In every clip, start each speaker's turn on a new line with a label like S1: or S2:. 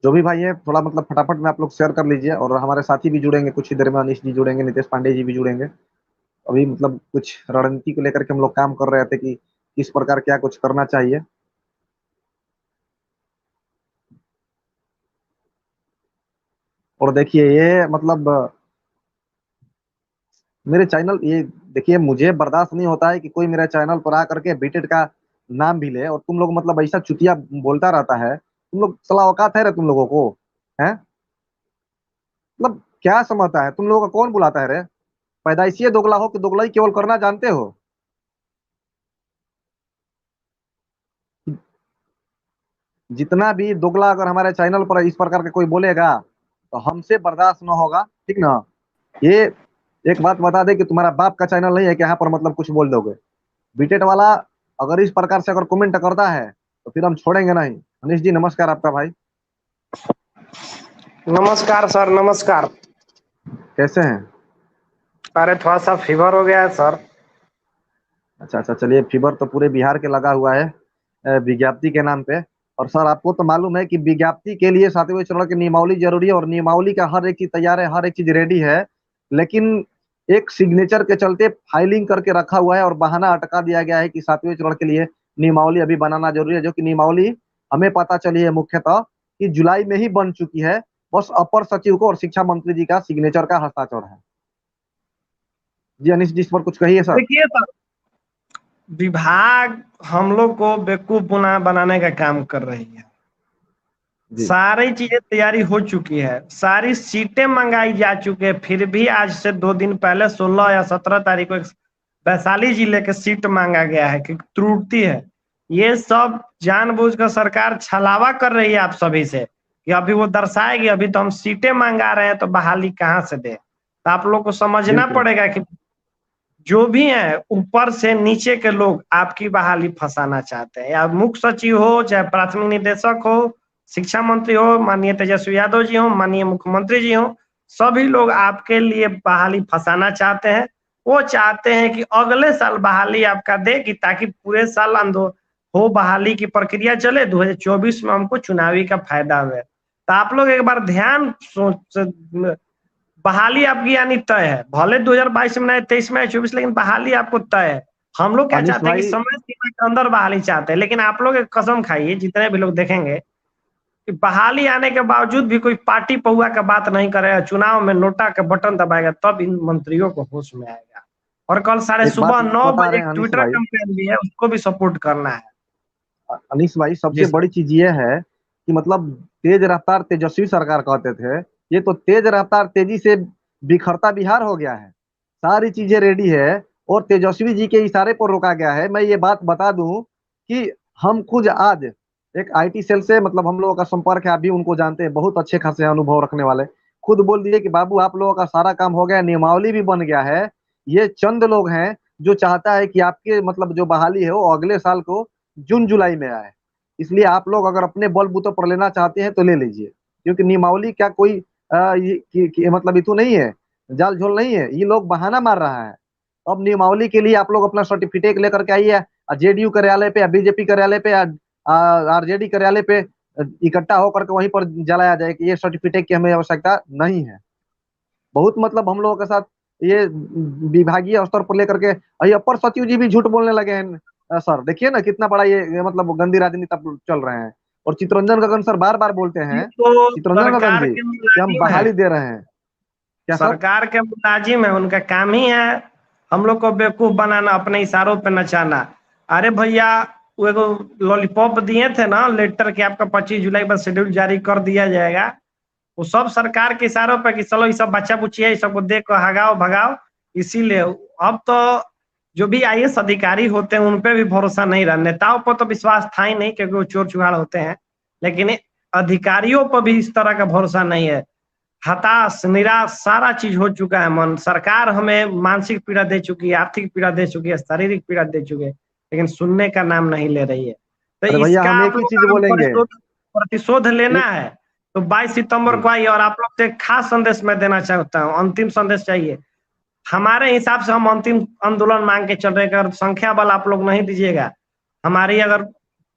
S1: जो भी भाई है थोड़ा मतलब फटाफट में आप लोग शेयर कर लीजिए, और हमारे साथी भी जुड़ेंगे कुछ ही देर में, अनिश जी जुड़ेंगे, नितेश पांडे जी भी जुड़ेंगे। अभी मतलब कुछ रणनीति को लेकर के हम लोग काम कर रहे थे कि किस प्रकार क्या कुछ करना चाहिए। और देखिए ये मतलब मेरे चैनल ये, देखिए मुझे बर्दाश्त नहीं होता है कि कोई मेरे चैनल पर आकर के बीटेड का नाम भी ले, और तुम लोग मतलब ऐसा चुतिया बोलता रहता है। तुम लोग सला औकात है रे तुम लोगों को? है मतलब क्या समझता है तुम लोगों का, कौन बुलाता है रे? पैदाइशी दोगला हो कि दोगलाई केवल करना जानते हो? जितना भी दोगला अगर हमारे चैनल पर इस प्रकार का कोई बोलेगा तो हमसे बर्दाश्त न होगा, ठीक ना? ये एक बात बता दे कि तुम्हारा बाप का चैनल नहीं है कि यहाँ पर मतलब कुछ बोल दोगे। बीटेड वाला अगर इस प्रकार से अगर कमेंट करता है तो फिर हम छोड़ेंगे नहीं। अनिश जी नमस्कार आपका भाई।
S2: नमस्कार सर, नमस्कार।
S1: कैसे हैं?
S2: अरे थोड़ा सा फीवर हो गया है सर।
S1: अच्छा अच्छा, चलिए फीवर तो पूरे बिहार के लगा हुआ है विज्ञप्ति के नाम पे। और सर आपको तो मालूम है कि विज्ञप्ति के लिए 7वें चरण की नियमावली जरूरी है, और नियमावली का हर एक चीज तैयार है, हर एक चीज रेडी है। लेकिन एक सिग्नेचर के चलते फाइलिंग करके रखा हुआ है और बहाना अटका दिया गया है कि 7वें चरण के लिए नियमावली अभी बनाना जरूरी है, जो कि नियमावली हमें पता चली है मुख्यतः कि जुलाई में ही बन चुकी है। बस अपर सचिव को और शिक्षा मंत्री जी का सिग्नेचर का हस्ताक्षर है। जी अनिश जी इस पर कुछ कहिए सर।
S2: देखिए सर, विभाग हम लोग को बेवकूफ बनाने का काम कर रही है।
S1: जी
S2: सारी चीजें तैयारी हो चुकी है, सारी सीटें मंगाई जा चुकी है, फिर भी आज से 2 दिन पहले 16 या 17 तारीख को एक वैशाली जिले के सीट मांगा गया है कि त्रुटि है। ये सब जानबूझकर सरकार छलावा कर रही है आप सभी से कि अभी वो दर्शाएगी, अभी तो हम सीटें मंगा रहे हैं तो बहाली कहाँ से दे। तो आप लोग को समझना
S1: बिल्कुल।
S2: पड़ेगा कि जो भी है ऊपर से नीचे के लोग आपकी बहाली फंसाना चाहते हैं, या मुख्य सचिव हो, चाहे प्राथमिक निदेशक हो, शिक्षा मंत्री हो, माननीय तेजस्वी यादव जी हो, माननीय मुख्यमंत्री जी हो, सभी लोग आपके लिए बहाली फंसाना चाहते हैं। वो चाहते हैं कि अगले साल बहाली आपका दे, कि ताकि पूरे साल हो बहाली की प्रक्रिया चले, 2024 में हमको चुनावी का फायदा हुए। तो आप लोग एक बार ध्यान सोच, बहाली आपकी यानी तय है, भले 2022 में आए, 23 में आए, 24, लेकिन बहाली आपको तय है। हम लोग क्या
S1: अनिश
S2: चाहते हैं कि
S1: भाई,
S2: समय सीमा के अंदर बहाली चाहते हैं, लेकिन आप लोग एक कसम खाइए, जितने भी लोग देखेंगे कि बहाली आने के बावजूद भी कोई पार्टी पहुआ का बात नहीं करेगा, चुनाव में नोटा का बटन दबाएगा, तब इन मंत्रियों को होश में आएगा। और कल साढ़े
S1: एक बात
S2: सुबह 9
S1: बता
S2: बजे
S1: रहे हैं अनिश
S2: ट्विटर
S1: भाई।
S2: कैंपेन भी है, उसको भी सपोर्ट करना है।
S1: अनिश भाई
S2: जी
S1: सबसे
S2: सर।
S1: बड़ी चीज ये है कि मतलब तेज रफ्तार तेजस्वी सरकार कहते थे, ये तो तेज रफ्तार तेजी से बिखरता बिहार हो गया है। सारी चीजें रेडी है और तेजस्वी जी के इशारे पर रोका गया है। मैं ये बात बता दूं कि हम खुद आज एक आईटी सेल से मतलब हम लोगों का संपर्क है, आप भी उनको जानते हैं, बहुत अच्छे खासे अनुभव रखने वाले, खुद बोल दिए कि बाबू आप लोगों का सारा काम हो गया, नियमावली भी बन गया है। ये चंद लोग हैं जो चाहता है कि आपके मतलब जो बहाली है वो अगले साल को जून जुलाई में आए। इसलिए आप लोग अगर अपने बलबूते पर लेना चाहते हैं तो ले लीजिए, क्योंकि नियमावली क्या कोई मतलब इतू नहीं है, जाल झोल नहीं है, ये लोग बहाना मार रहा है। अब नियमावली के लिए आप लोग अपना सर्टिफिकेट लेकर के आइए, जेडीयू कार्यालय पे या बीजेपी कार्यालय पे या आरजेडी कार्यालय पे इकट्ठा होकर के वहीं पर जलाया जाए कि ये सर्टिफिकेट की हमें आवश्यकता नहीं है। बहुत मतलब हम लोगों के साथ ये विभागीय स्तर पर लेकर के अपर सचिव जी भी झूठ बोलने लगे हैं। सर देखिए ना कितना बड़ा ये मतलब गंदी राजनीति अब चल रहे हैं। और चितरंजन गगन सर बार बार बोलते
S2: ये
S1: हैं,
S2: तो
S1: चितरंजन गगन
S2: सरकार
S1: जी,
S2: के
S1: कि हम
S2: मुलाजिम है,
S1: बहाली दे रहे हैं। क्या सर?
S2: सरकार के मुलाजिम है, उनका काम ही है हम लोग को बेवकूफ बनाना, अपने इशारों पे नचाना। अरे भैया, वो एगो लॉलीपॉप दिए थे ना लेटर के, आपका 25 जुलाई पर शेड्यूल जारी कर दिया जाएगा, वो सब सरकार के इशारों पे कि चलो ये सब बच्चा बुच्ची है, ये सबको देख कर हगाओ भगाओ। इसीलिए अब तो जो भी आईएएस अधिकारी होते हैं उन पे भी भरोसा नहीं रहा, नेताओं पर तो विश्वास था ही नहीं क्योंकि वो चोर चुहाड़ होते हैं, लेकिन अधिकारियों पर भी इस तरह का भरोसा नहीं है। हताश निराश सारा चीज हो चुका है मन। सरकार हमें मानसिक पीड़ा दे चुकी है, आर्थिक पीड़ा दे चुकी है, शारीरिक पीड़ा दे चुकी है, लेकिन सुनने का नाम नहीं ले रही है। तो
S1: अरे भैया
S2: इसका
S1: हम
S2: आप
S1: एक ही
S2: लोग
S1: चीज
S2: अगर
S1: बोलेंगे।
S2: प्रतिशोध लेना
S1: एक
S2: है तो 22 सितंबर
S1: जी
S2: को आइए। और आप लोग से एक खास संदेश मैं देना चाहता हूँ, अंतिम संदेश चाहिए। हमारे हिसाब से हम अंतिम आंदोलन मांग के चल रहे हैं, अगर संख्या बल आप लोग नहीं दीजिएगा, हमारी अगर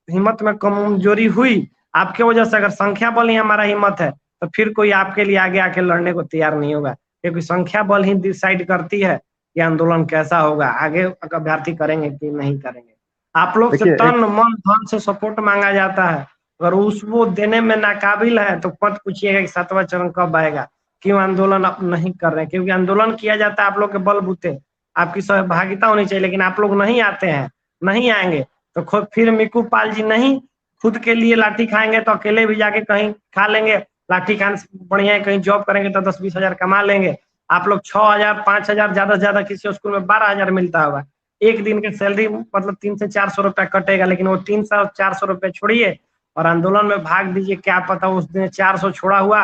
S2: हिम्मत में कमजोरी हुई आपके वजह से अगर संख्या बल ही हमारा हिम्मत है तो फिर कोई आपके लिए आगे आके लड़ने को तैयार नहीं होगा, क्योंकि संख्या बल ही डिसाइड करती है कि आंदोलन कैसा होगा, आगे अभ्यर्थी करेंगे कि नहीं करेंगे। आप लोग से
S1: देखिए
S2: तन मन धन से सपोर्ट मांगा जाता है, अगर उस वो देने में नाकाबिल है तो मत पूछिएगा कि 7वां चरण कब आएगा। क्यों आंदोलन आप नहीं कर रहे हैं? क्योंकि आंदोलन किया जाता है आप लोग के बलबूते, आपकी सहभागिता होनी चाहिए, लेकिन आप लोग नहीं आते हैं, नहीं आएंगे तो खुद फिर मिकू पाल जी नहीं खुद के लिए लाठी खाएंगे तो अकेले भी जाके कहीं खा लेंगे, लाठी खाने से बढ़िया है कहीं जॉब करेंगे तो 10-20 हजार कमा लेंगे। आप लोग 6,000 5,000 ज्यादा से ज्यादा किसी स्कूल में 12,000 मिलता होगा, एक दिन की सैलरी मतलब 300 से 400 रुपया कटेगा, लेकिन वो 300-400 रुपये छोड़िए और आंदोलन में भाग दीजिए, क्या पता उस दिन 400 छोड़ा हुआ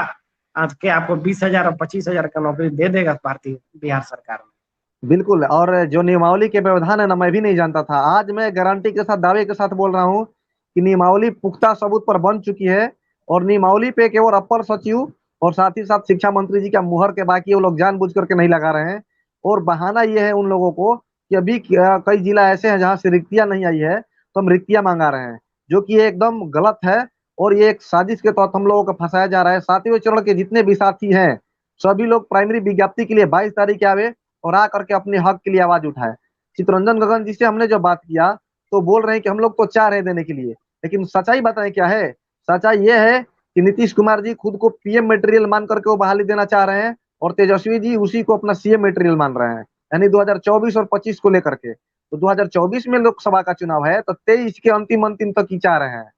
S2: आज के आपको 20,000 और 25,000 का नौकरी दे देगा भारतीय बिहार सरकार में।
S1: बिल्कुल, और जो नियमावली के व्यवधान है ना, मैं भी नहीं जानता था। आज मैं गारंटी के साथ, दावे के साथ बोल रहा हूँ कि नियमावली पुख्ता सबूत पर बन चुकी है, और नियमावली पे केवल अपर सचिव और साथ ही साथ शिक्षा मंत्री जी का मुहर के, बाकी वो लोग जानबूझ करके नहीं लगा रहे हैं। और बहाना ये है उन लोगों को कि अभी कई जिला ऐसे हैं जहाँ से रिक्तियां नहीं आई है, तो हम रिक्तियां मांगा रहे हैं, जो कि ये एकदम गलत है। और ये एक साजिश के तहत हम लोगों को फंसाया जा रहा है। 7वें चरण के जितने भी साथी हैं, सभी लोग प्राइमरी विज्ञप्ति के लिए 22 तारीख के आवे और आ करके अपने हक के लिए आवाज उठाए। चितरंजन गगन जी से हमने जब बात किया तो बोल रहे हैं कि हम लोग तो चाह रहे देने के लिए, लेकिन सच्चाई बताएं क्या है? सच्चाई ये है कि नीतीश कुमार जी खुद को पीएम मटेरियल मान करके वो बहाली देना चाह रहे हैं, और तेजस्वी जी उसी को अपना सीएम मटेरियल मान रहे हैं, यानी 2024 और 25 को लेकर के। तो 2024 में लोकसभा का चुनाव है, तो 23 के अंतिम अंतिम तक ही चाह रहे हैं।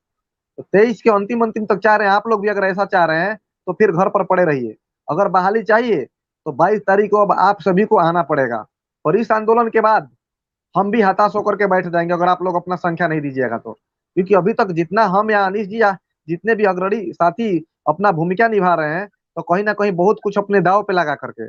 S1: तो 23 के अंतिम अंतिम तक चाह रहे हैं। आप लोग भी अगर ऐसा चाह रहे हैं तो फिर घर पर पड़े रहिए। अगर बहाली चाहिए तो 22 तारीख को अब आप सभी को आना पड़ेगा, और इस आंदोलन के बाद हम भी हताश होकर के बैठ जाएंगे अगर आप लोग अपना संख्या नहीं दीजिएगा तो। क्योंकि अभी तक जितना हम या अनिश जी या जितने भी अग्रणी साथी अपना भूमिका निभा रहे हैं, तो कहीं ना कहीं बहुत कुछ अपने दाव पे लगा करके,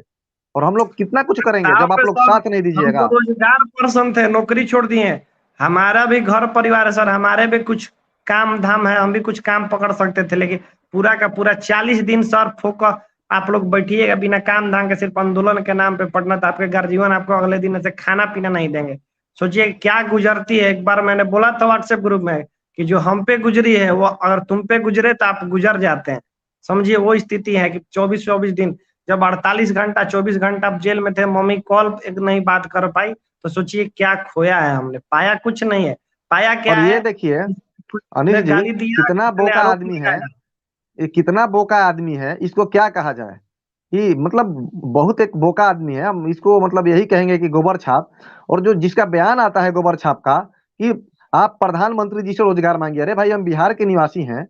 S1: और हम लोग कितना कुछ करेंगे
S2: दाव
S1: जब आप
S2: पे
S1: लोग
S2: सर,
S1: साथ नहीं
S2: हम तो
S1: दीजिएगा।
S2: रोजगार पर्सन थे, नौकरी छोड़ दिए, हमारा भी घर परिवार है सर, हमारे भी कुछ काम धाम है, हम भी कुछ काम पकड़ सकते थे, लेकिन पूरा का पूरा 40 दिन सर फोकस आप लोग बैठिएगा बिना काम धाम के सिर्फ आंदोलन के नाम पे पढ़ना, तो आपके गार्जियन आपको अगले दिन से खाना पीना नहीं देंगे। सोचिए क्या गुजरती है। एक बार मैंने बोला था व्हाट्सएप ग्रुप में कि जो हम पे गुजरी है वो अगर तुम पे गुजरे तो आप गुजर जाते हैं। समझिए वो स्थिति है कि 24-24 दिन, जब 48 घंटा 24 घंटा आप जेल में थे, मम्मी कॉल एक नहीं बात कर पाई, तो सोचिए क्या खोया है हमने। पाया कुछ नहीं है, पाया क्या
S1: और ये
S2: है,
S1: देखिए
S2: ने
S1: अनिश जी,
S2: गाली दिया,
S1: कितना
S2: ने
S1: बोका
S2: आरोप
S1: आदमी है,
S2: लगाया।
S1: ये कितना बोका आदमी है, इसको क्या कहा जाए? कि मतलब बहुत एक बोका आदमी है, हम इसको मतलब यही कहेंगे कि गोबर छाप। और जो जिसका बयान आता है गोबर छाप का कि आप प्रधानमंत्री जी से रोजगार मांगिए। अरे भाई, हम बिहार के निवासी हैं,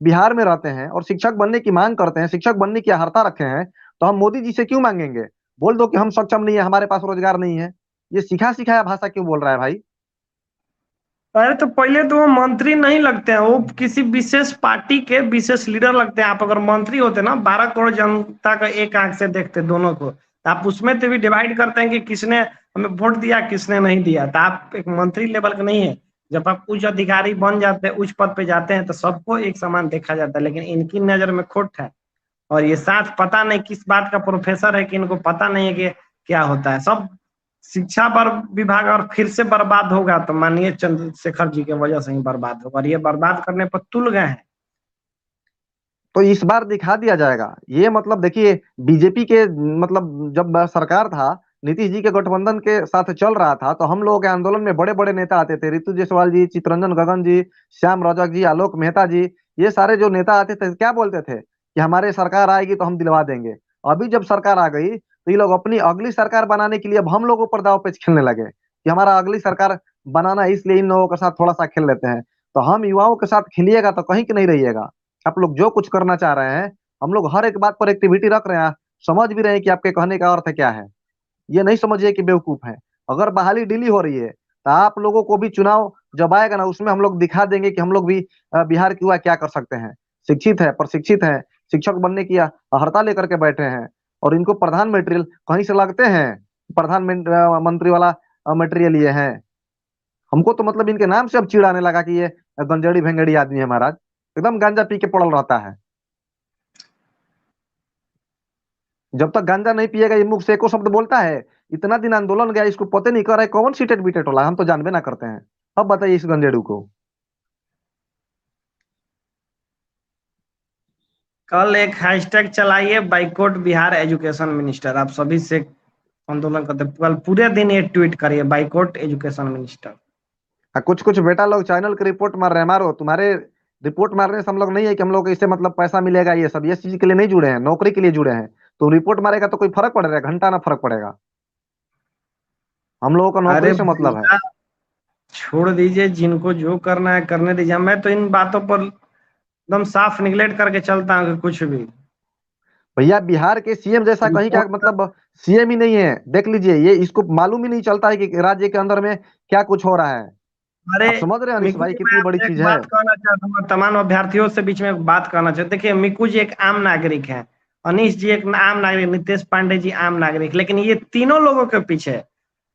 S1: बिहार में रहते हैं और शिक्षक बनने की मांग करते हैं, शिक्षक बनने की अर्हता रखे हैं, तो हम मोदी जी से क्यों मांगेंगे? बोल दो कि हम सक्षम नहीं है, हमारे पास रोजगार नहीं है। ये सिखा सिखाया भाषा क्यों बोल रहा है भाई?
S2: अरे तो पहले तो वो मंत्री नहीं लगते हैं, वो किसी विशेष पार्टी के विशेष लीडर लगते हैं। आप अगर मंत्री होते ना, 12 करोड़ जनता का एक आंख से देखते दोनों को, तो आप उसमें तो भी डिवाइड करते हैं कि किसने हमें वोट दिया किसने नहीं दिया। तो आप एक मंत्री लेवल का नहीं है। जब आप उच्च अधिकारी बन जाते हैं, उच्च पद पे जाते हैं, तो सबको एक समान देखा जाता है, लेकिन इनकी नजर में खोट है। और ये साथ पता नहीं किस बात का प्रोफेसर है कि इनको पता नहीं है कि क्या होता है। सब शिक्षा पर विभाग और फिर से बर्बाद होगा तो माननीय चंद्रशेखर जी के वजह से ही बर्बाद होगा, और ये बर्बाद करने पर तुल गए हैं।
S1: तो इस बार दिखा दिया जाएगा ये। मतलब देखिए, बीजेपी के मतलब जब सरकार था, नीतीश जी के गठबंधन के साथ चल रहा था, तो हम लोगों के आंदोलन में बड़े बड़े नेता आते थे, ऋतु जायसवाल जी, चितरंजन गगन जी, श्याम रजक जी, आलोक मेहता जी। ये सारे जो नेता आते थे क्या बोलते थे कि हमारे सरकार आएगी तो हम दिलवा देंगे। अभी जब सरकार आ गई तो ये लोग अपनी अगली सरकार बनाने के लिए अब हम लोगों पर दाव पेच खेलने लगे कि हमारा अगली सरकार बनाना है, इसलिए इन लोगों के साथ थोड़ा सा खेल लेते हैं। तो हम युवाओं के साथ खेलिएगा तो कहीं की नहीं रहिएगा। आप लोग जो कुछ करना चाह रहे हैं, हम लोग हर एक बात पर एक्टिविटी रख रहे हैं, समझ भी रहे हैं कि आपके कहने का अर्थ क्या है। ये नहीं समझिए कि बेवकूफ है। अगर बहाली डिली हो रही है तो आप लोगों को भी चुनाव जब आएगा ना, उसमें हम लोग दिखा देंगे कि हम लोग भी बिहार के युवा क्या कर सकते हैं। शिक्षित है, प्रशिक्षित है, शिक्षक बनने की अर्हता लेकर के बैठे हैं, और इनको प्रधान मटेरियल कहीं से लगते हैं, मंत्री वाला मटेरियल ये है। हमको तो मतलब इनके नाम से अब चिढ़ आने लगा कि ये गंजेड़ी भेंगड़ी आदमी है महाराज, एकदम गांजा पी के पड़ल रहता है। जब तक गांजा नहीं पिएगा ये मुख से एको शब्द बोलता है? इतना दिन आंदोलन गया, इसको पता नहीं कर रहा है कौन सीटेट बीटेट होला, हम तो जानबे ना करते हैं। अब बताइए इस गंजेड़ू को।
S2: कल एक हैशटैग चलाइए, बाइकआउट बिहार एजुकेशन मिनिस्टर। आप सभी से आंदोलन करते, कल पूरे दिन ये ट्वीट करिए, बाइकआउट एजुकेशन मिनिस्टर।
S1: कुछ कुछ बेटा लोग चैनल की रिपोर्ट मार रहे हैं, मारो तुम्हारे रिपोर्ट मारने से हम लोग नहीं है कि हम लोग को इससे मतलब पैसा मिलेगा, ये सब ये चीज के लिए नहीं जुड़े हैं, नौकरी के लिए जुड़े हैं। तो रिपोर्ट मारेगा तो कोई फर्क पड़ेगा? घंटा ना फर्क पड़ेगा। हम लोगों का
S2: अरे
S1: नौकरी से मतलब है।
S2: भैया छोड़ दीजिए, जिनको जो करना है करने दीजिए। मैं तो इन बातों पर एकदम साफ निगलेक्ट करके चलता हूँ कि कुछ भी
S1: भैया बिहार के सीएम जैसा कहीं का
S2: रिपोर्ट।
S1: मतलब सीएम ही नहीं है, देख लीजिए, ये इसको मालूम ही नहीं चलता है कि राज्य के अंदर में क्या कुछ हो रहा है।
S2: अरे
S1: आप समझ रहे हैं अनिश
S2: मिकू
S1: भाई,
S2: जी, मैं
S1: कितनी बड़ी
S2: आपसे एक
S1: चीज है।
S2: बात कहना चाहता हूँ, तमाम अभ्यर्थियों से बीच में एक बात कहना चाहता हूँ। देखिए मिकू जी एक आम नागरिक हैं, अनीश जी एक आम नागरिक, नितेश पांडे जी आम नागरिक, लेकिन ये तीनों लोगों के पीछे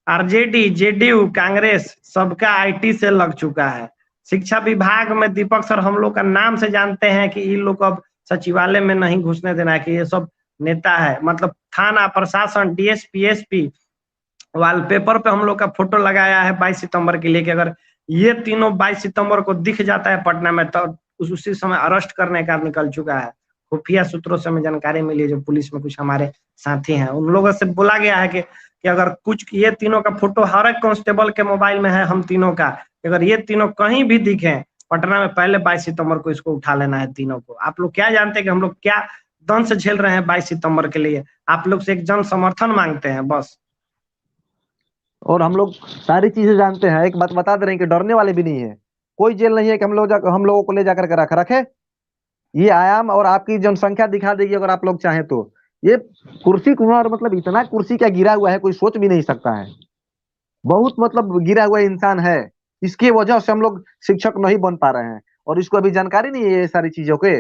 S2: आरजेडी, जेडीयू, कांग्रेस सबका आईटी से लग चुका है। शिक्षा विभाग में दीपक सर हम लोग का नाम से जानते हैं कि इन लोग को अब सचिवालय में नहीं घुसने देना है, कि ये सब नेता है। मतलब थाना प्रशासन, डीएसपी, एसपी, वॉलपेपर पे हम लोग का फोटो लगाया है 22 सितंबर के लिए, कि अगर ये तीनों 22 सितंबर को दिख जाता है पटना में, तो उसी समय अरेस्ट करने का निकल चुका है। खुफिया सूत्रों से हमें जानकारी मिली है, जो पुलिस में कुछ हमारे साथी हैं, उन लोगों से बोला गया है कि अगर कुछ ये तीनों का फोटो हर एक कांस्टेबल के मोबाइल में है, हम तीनों का, अगर ये तीनों कहीं भी दिखे पटना में, पहले 22 सितंबर को इसको उठा लेना है तीनों को। आप लोग क्या जानते हैं कि हम लोग क्या दंश झेल रहे हैं 22 सितंबर के लिए? आप लोग से एक जन समर्थन मांगते हैं बस।
S1: और हम लोग सारी चीजें जानते हैं, एक बात बता दे रहे हैं कि डरने वाले भी नहीं है। कोई जेल नहीं है कि हम लोगों को ले जाकर के रखे। ये आयाम और आपकी जनसंख्या दिखा देगी अगर आप लोग चाहें तो। ये कुर्सी कुमार मतलब इतना कुर्सी क्या गिरा हुआ है, कोई सोच भी नहीं सकता है। बहुत मतलब गिरा हुआ इंसान है। इसकी वजह से हम लोग शिक्षक नहीं बन पा रहे हैं, और इसको अभी जानकारी नहीं है ये सारी चीजों के।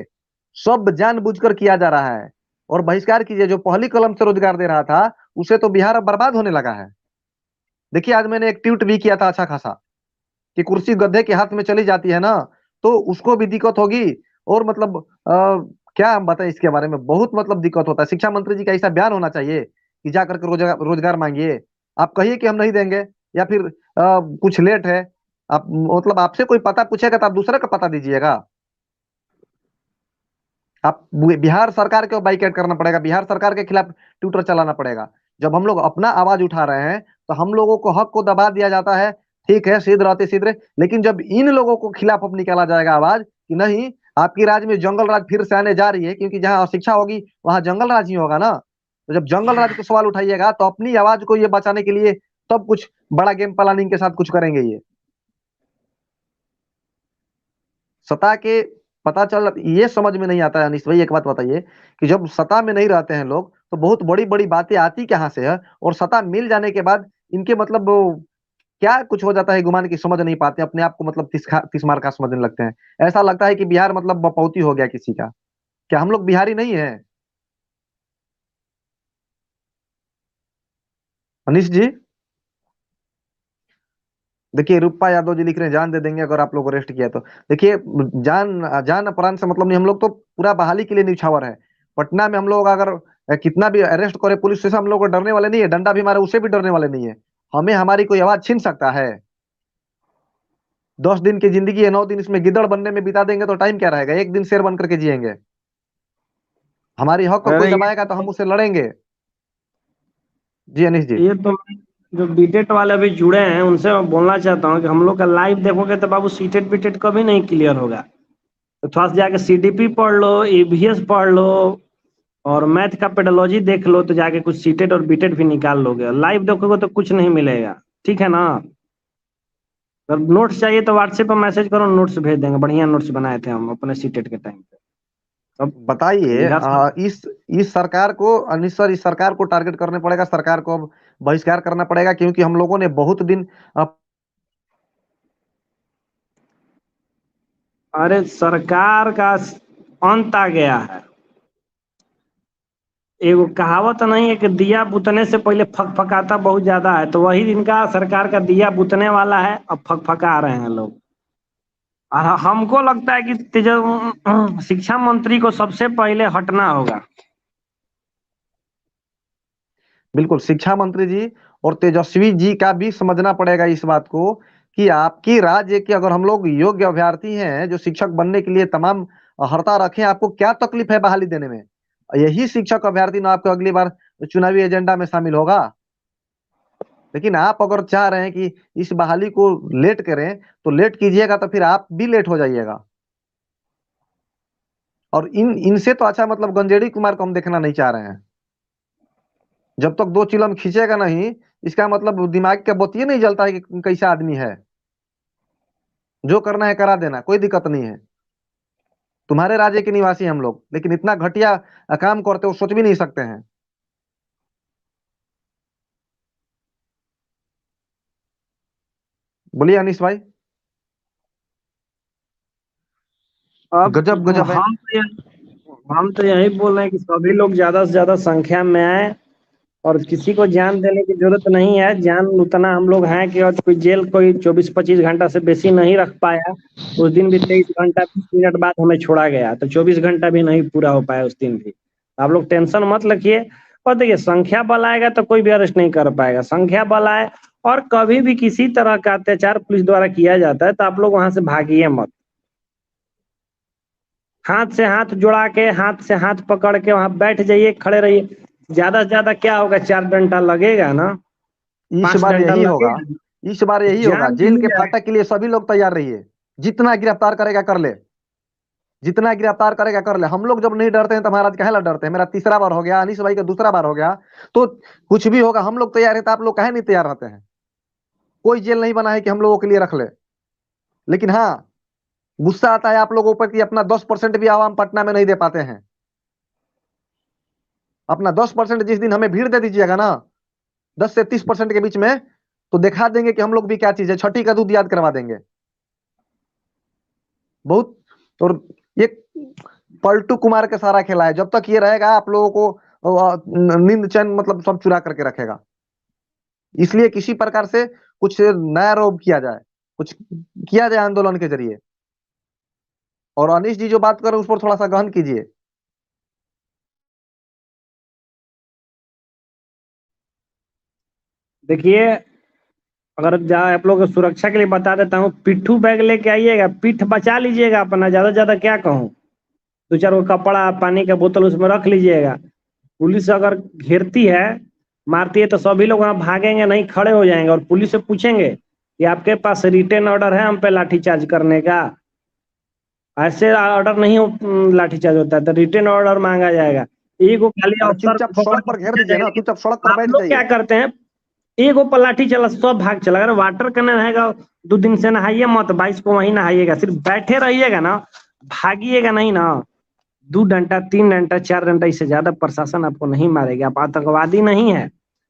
S1: सब जानबूझकर किया जा रहा है। और बहिष्कार कीजिए, जो पहली कलम से रोजगार दे रहा था उसे तो बिहार अब बर्बाद होने लगा है। देखिए आज मैंने एक ट्वीट भी किया था अच्छा खासा, कि कुर्सी गधे के हाथ में चली जाती है ना, तो उसको भी दिक्कत होगी। और मतलब क्या हम बताएं इसके बारे में, बहुत मतलब दिक्कत होता है। शिक्षा मंत्री जी का ऐसा बयान होना चाहिए कि जा करके रोजगार रोजगार मांगिए। आप कहिए कि हम नहीं देंगे, या फिर कुछ लेट है। आप मतलब आपसे कोई पता पूछेगा तो आप दूसरे का पता दीजिएगा। आप बिहार सरकार को बाइकआउट करना पड़ेगा, बिहार सरकार के खिलाफ ट्विटर चलाना पड़ेगा। जब हम लोग अपना आवाज उठा रहे हैं तो हम लोगों को हक को दबा दिया जाता है। ठीक है, सिद्ध रहते सिद्ध रहे, लेकिन जब इन लोगों को खिलाफ अब निकाला जाएगा आवाज कि नहीं, आपकी राज्य में जंगल राज फिर से आने जा रही है, क्योंकि जहां अशिक्षा होगी वहां जंगल राज ही होगा ना। तो जब जंगल राज को सवाल उठाइएगा तो अपनी आवाज को ये बचाने के लिए तब कुछ बड़ा गेम प्लानिंग के साथ कुछ करेंगे ये। सत्ता के पता चल ये समझ में नहीं आता है अनिश भाई, एक बात बताइए कि जब सत्ता में नहीं रहते हैं लोग तो बहुत बड़ी बड़ी बातें आती कहाँ से है, और सत्ता मिल जाने के बाद इनके मतलब वो क्या कुछ हो जाता है गुमान की समझ नहीं पाते, अपने आप को मतलब तिस मार का समझने लगते हैं। ऐसा लगता है कि बिहार मतलब बपौती हो गया किसी का। क्या हम लोग बिहारी नहीं है अनिश जी? देखिए रूपा यादव जी लिख रहे हैं जान दे देंगे अगर आप लोग अरेस्ट किया तो। देखिए जान जान अपराध से मतलब नहीं, हम लोग तो पूरा बहाली के लिए न्यौछावर है। पटना में हम लोग अगर कितना भी अरेस्ट करे पुलिस स्टेशन, हम लोग को डरने वाले नहीं है, डंडा भी मारे उसे भी डरने वाले नहीं है। हमें हमारी कोई आवाज छीन सकता है? 10 दिन की जिंदगी है, 9 दिन इसमें गिदड़ बनने में बिता देंगे तो टाइम क्या रहेगा, एक दिन शेर बन करके जिएंगे। हमारी हक को कोई
S2: अरे
S1: दबाएगा तो हम उससे लड़ेंगे। जी अनिश जी।
S2: ये तो जो बीटेट वाले अभी जुड़े हैं उनसे मैं बोलना चाहता हूँ कि हम लोग का लाइव देखोगे तो बाबू सीटेट बीटेट कभी नहीं क्लियर होगा। तो थोड़ा सा जाके सीडीपी पढ़ लो, ईवीएस पढ़ लो, और मैथ का पेडोलॉजी देख लो, तो जाके कुछ सीटेट और बीटेट भी निकाल लोगे। लाइव देखोगे तो कुछ नहीं मिलेगा, ठीक है ना? अगर नोट्स चाहिए तो व्हाट्सएप पर मैसेज करो, नोट्स भेज देंगे। बढ़िया नोट्स बनाए थे हम अपने सीटेट के टाइम पे। अब
S1: बताइए
S2: बिहार सर,
S1: इस सरकार को अनिश सर, इस सरकार को टारगेट करने पड़ेगा, सरकार को अब बहिष्कार करना पड़ेगा, क्योंकि हम लोगों ने बहुत दिन
S2: अरे सरकार का अंत आ गया है। एगो कहावत नहीं है कि दिया बुतने से पहले फकफकाता बहुत ज्यादा है, तो वही इनका सरकार का दिया बुतने वाला है, अब फकफका रहे हैं लोग। और हमको लगता है कि शिक्षा मंत्री को सबसे पहले हटना होगा।
S1: बिल्कुल शिक्षा मंत्री जी और तेजस्वी जी का भी समझना पड़ेगा इस बात को कि आपकी राज्य के अगर हम लोग योग्य अभ्यर्थी हैं जो शिक्षक बनने के लिए तमाम हरता रखें, आपको क्या तकलीफ है बहाली देने में? यही शिक्षक अभ्यर्थी ना आपको अगली बार चुनावी एजेंडा में शामिल होगा। लेकिन आप अगर चाह रहे हैं कि इस बहाली को लेट करें, तो लेट कीजिएगा तो फिर आप भी लेट हो जाइएगा। और इनसे तो अच्छा मतलब गंजेड़ी कुमार को हम देखना नहीं चाह रहे हैं। जब तक दो चिलम खींचेगा नहीं, इसका मतलब दिमाग का बत्ती नहीं जलता है कि कैसा आदमी है। जो करना है करा देना, कोई दिक्कत नहीं है। तुम्हारे राज्य के निवासी हम लोग, लेकिन इतना घटिया काम करते हो सोच भी नहीं सकते हैं। बोलिए अनिश भाई।
S2: अब
S1: गजब गजब है।
S2: हम तो यही बोल रहे हैं कि सभी लोग ज्यादा से ज्यादा संख्या में आए, और किसी को जान देने की जरूरत नहीं है। जान उतना हम लोग हैं कि और कोई जेल कोई 24-25 घंटा से बेसी नहीं रख पाया। उस दिन भी 23 घंटा 20 मिनट बाद हमें छोड़ा गया, तो 24 घंटा भी नहीं पूरा हो पाया उस दिन भी। आप लोग टेंशन मत रखिए। और देखिए, संख्या बल आएगा तो कोई भी अरेस्ट नहीं कर पाएगा। संख्या बल आए और कभी भी किसी तरह का अत्याचार पुलिस द्वारा किया जाता है तो आप लोग वहां से भागिए मत। हाथ से हाथ जुड़ा के, हाथ से हाथ पकड़ के वहां बैठ जाइए, खड़े रहिए। ज्यादा से ज्यादा क्या होगा, 4 डंडा लगेगा ना,
S1: इस
S2: पांच
S1: बार
S2: डंडा
S1: यही होगा।
S2: लगेगा,
S1: इस बार यही होगा।
S2: जान
S1: जेल
S2: नहीं
S1: के
S2: जाएगा।
S1: फाटक के लिए सभी लोग तैयार रहिए। जितना गिरफ्तार करेगा कर ले। जितना गिरफ्तार करेगा कर ले। हम लोग जब नहीं डरते हैं तो महाराज काहे ला डरते हैं? मेरा तीसरा बार हो गया, अनिश भाई का दूसरा बार हो गया। तो कुछ भी होगा, हम लोग तैयार है, तो आप लोग काहे नहीं तैयार रहते हैं? कोई जेल नहीं बना है कि हम लोगों के लिए रख ले। लेकिन हाँ, गुस्सा आता है आप लोगों पर कि अपना 10% भी आवाम पटना में नहीं दे पाते हैं। अपना 10% जिस दिन हमें भीड़ दे दीजिएगा ना, 10 से 30% के बीच में, तो दिखा देंगे कि हम लोग भी क्या चीज है। छठी का दूध याद करवा देंगे बहुत। और ये पलटू कुमार के सारा खेला है। जब तक ये रहेगा आप लोगों को नींद चैन मतलब सब चुरा करके रखेगा। इसलिए किसी प्रकार से कुछ नया रोब किया जाए, कुछ किया जाए आंदोलन के जरिए। और अनिश जी जो बात कर रहे हैं उस पर थोड़ा सा गहन कीजिए।
S2: देखिए, अगर आप लोग को सुरक्षा के लिए बता देता हूँ, पिट्ठू बैग लेके आइएगा, पीठ बचा लीजिएगा अपना। ज्यादा से ज्यादा क्या कहूँ, 2-4 वो कपड़ा, पानी का बोतल उसमें रख लीजिएगा। पुलिस अगर घेरती है, मारती है, तो सभी लोग वहां भागेंगे नहीं, खड़े हो जाएंगे और पुलिस से पूछेंगे कि आपके पास रिटेन ऑर्डर है हम पे लाठीचार्ज करने का? ऐसे ऑर्डर नहीं लाठीचार्ज होता है, तो रिटेन ऑर्डर मांगा जाएगा। एगो खाली
S1: अरे
S2: अफसर
S1: चुपचाप
S2: को पकड़
S1: सड़क
S2: के
S1: पर घेर
S2: पूछा
S1: दीजिए
S2: जाएगा।
S1: ना,
S2: लेकिन
S1: चुपचाप सड़क पर
S2: आप
S1: बैठ
S2: लोग क्या
S1: जाइए।
S2: करते हैं, एगो पर लाठी चला सब भाग चला। अगर वाटर कैनन रहेगा, 2 दिन से नहाइए मत, 22 को वहीं नहाइएगा, सिर्फ बैठे रहिएगा ना, भागिएगा नहीं ना। 2 घंटा 3 घंटा 4 घंटा, इससे ज्यादा प्रशासन आपको नहीं मारेगा। आप आतंकवादी नहीं है,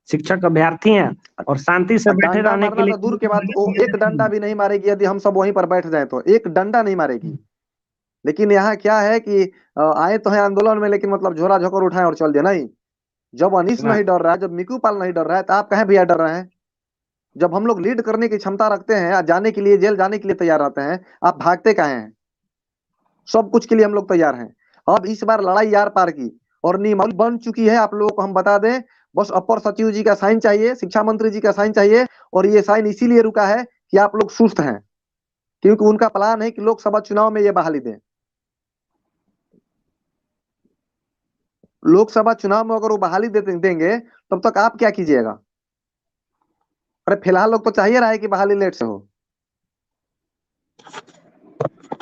S2: शिक्षक अभ्यर्थी हैं, और शांति से बैठे
S1: डंडा
S2: रहने के
S1: मारना
S2: लिए
S1: तो दूर के बात, वो एक डंडा भी नहीं मारेगी। यदि हम सब वहीं पर बैठ जाए तो एक डंडा नहीं मारेगी। लेकिन यहाँ क्या है कि आए तो है आंदोलन में, लेकिन मतलब झोला झोकर उठाए और चल दिया नहीं। जब अनिस
S2: ना।
S1: नहीं डर रहा है, जब मिकू पाल नहीं डर रहा है, तो आप कहे भैया डर रहे हैं? जब हम लोग लीड करने की क्षमता रखते हैं, जाने के लिए जेल जाने के लिए तैयार रहते हैं, आप भागते काहे हैं? सब कुछ के लिए हम लोग तैयार हैं। अब इस बार लड़ाई यार पार की और नियमावली बन चुकी है। आप लोगों को हम बता दें, बस अपर सचिव जी का साइन चाहिए, शिक्षा मंत्री जी का साइन चाहिए। और ये साइन इसीलिए रुका है कि आप लोग सुस्त हैं, क्योंकि उनका प्लान है कि लोकसभा चुनाव में ये बहाली दें। लोकसभा चुनाव में अगर वो बहाली देंगे, तब तक आप क्या कीजिएगा? अरे फिलहाल लोग तो चाहिए रहा है कि बहाली लेट से हो।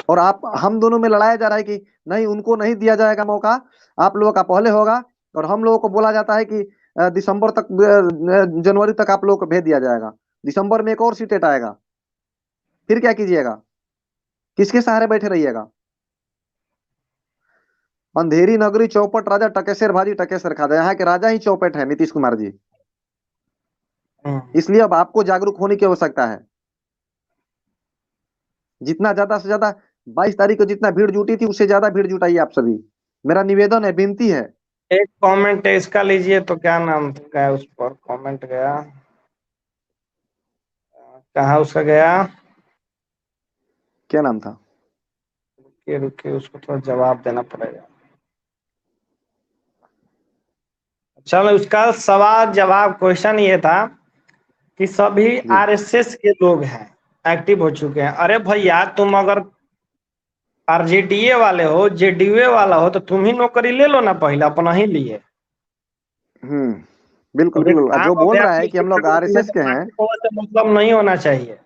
S1: और आप हम दोनों में लड़ाया जा रहा है कि नहीं, उनको नहीं दिया जाएगा मौका, आप लोगों का पहले होगा। और हम लोगों को बोला जाता है कि दिसंबर तक, जनवरी तक आप लोगों को भेज दिया जाएगा। दिसंबर में एक और सीटेट आएगा, फिर क्या कीजिएगा? किसके सहारे बैठे रहिएगा? अंधेरी नगरी चौपट राजा टकेसर भाजी टकेसर खाता, यहाँ के राजा ही चौपट है नीतीश कुमार जी। इसलिए अब आपको जागरूक होने की आवश्यकता है। जितना ज्यादा से ज्यादा 22 तारीख को जितना भीड़ जुटी थी, उससे ज्यादा भीड़ जुटाइए आप सभी। मेरा निवेदन है, विनती है।
S2: एक कमेंट इसका लीजिए, तो क्या नाम गया उस पर, कमेंट गया कहाँ उसका गया?
S1: क्या नाम था?
S2: रुकिए रुकिए, उसको थोड़ा जवाब देना पड़ेगा। चलो, उसका सवाल जवाब क्वेश्चन ये था कि सभी
S1: जी।
S2: आरएसएस के लोग हैं, एक्टिव हो चुके हैं। अरे भैया, तुम अगर आरजेडीए वाले हो, जेडीयू वाला हो, तो तुम ही नौकरी ले लो ना पहले अपना ही लिए।
S1: बिल्कुल
S2: अब एक
S1: बिल्कुल,
S2: काम
S1: जो
S2: हो
S1: बोल
S2: गया
S1: रहा
S2: कि
S1: है कि हम लोग
S2: शिक्षकों को
S1: आरएसएस
S2: मेजर
S1: के हैं,
S2: पार्टी पावर से मतलब नहीं होना चाहिए।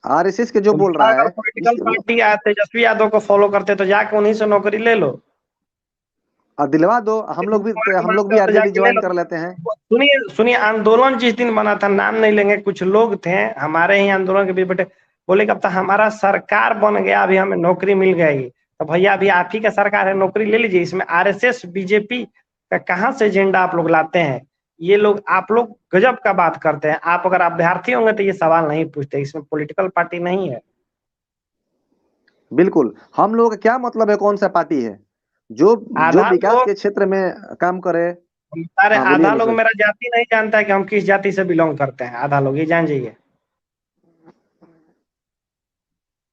S1: आरएसएस के जो
S2: तुम
S1: बोल
S2: बड़ा
S1: रहा
S2: अगर
S1: है
S2: पॉलिटिकल पार्टी या तेजस्वी यादव को फॉलो करते तो जाके उन्हीं से नौकरी ले लो।
S1: दिलवा दो, हम लोग भी,
S2: कुमार
S1: हम लोग
S2: मानते
S1: भी
S2: हो तो
S1: आरजेडी
S2: जाके ले
S1: ज्वाइन
S2: लो।
S1: कर लेते हैं।
S2: सुनिए सुनिए, आंदोलन जिस दिन बना था, नाम नहीं लेंगे, कुछ लोग थे हमारे ही आंदोलन के बीच बैठे, बोले कि अब तो हमारा सरकार बन गया, अभी हमें नौकरी मिल गई। तो भैया अभी आप ही का सरकार है, नौकरी ले लीजिए। इसमें आरएसएस बीजेपी का कहाँ से एजेंडा आप लोग लाते हैं? ये लोग, आप लोग गजब का बात करते हैं। आप अगर अभ्यर्थी होंगे तो ये सवाल नहीं पूछते, इसमें पॉलिटिकल पार्टी नहीं है।
S1: बिल्कुल, हम लोग का क्या मतलब है, कौन सा पार्टी है जो जो
S2: आधा
S1: विकास
S2: लोग,
S1: के क्षेत्र में काम करे।
S2: सारे
S1: हाँ बोलिए
S2: आधा लोग
S1: निशा जी।
S2: मेरा जाति नहीं जानता है कि हम किस जाति से बिलोंग करते हैं। आधा लोग ये जान जाइए।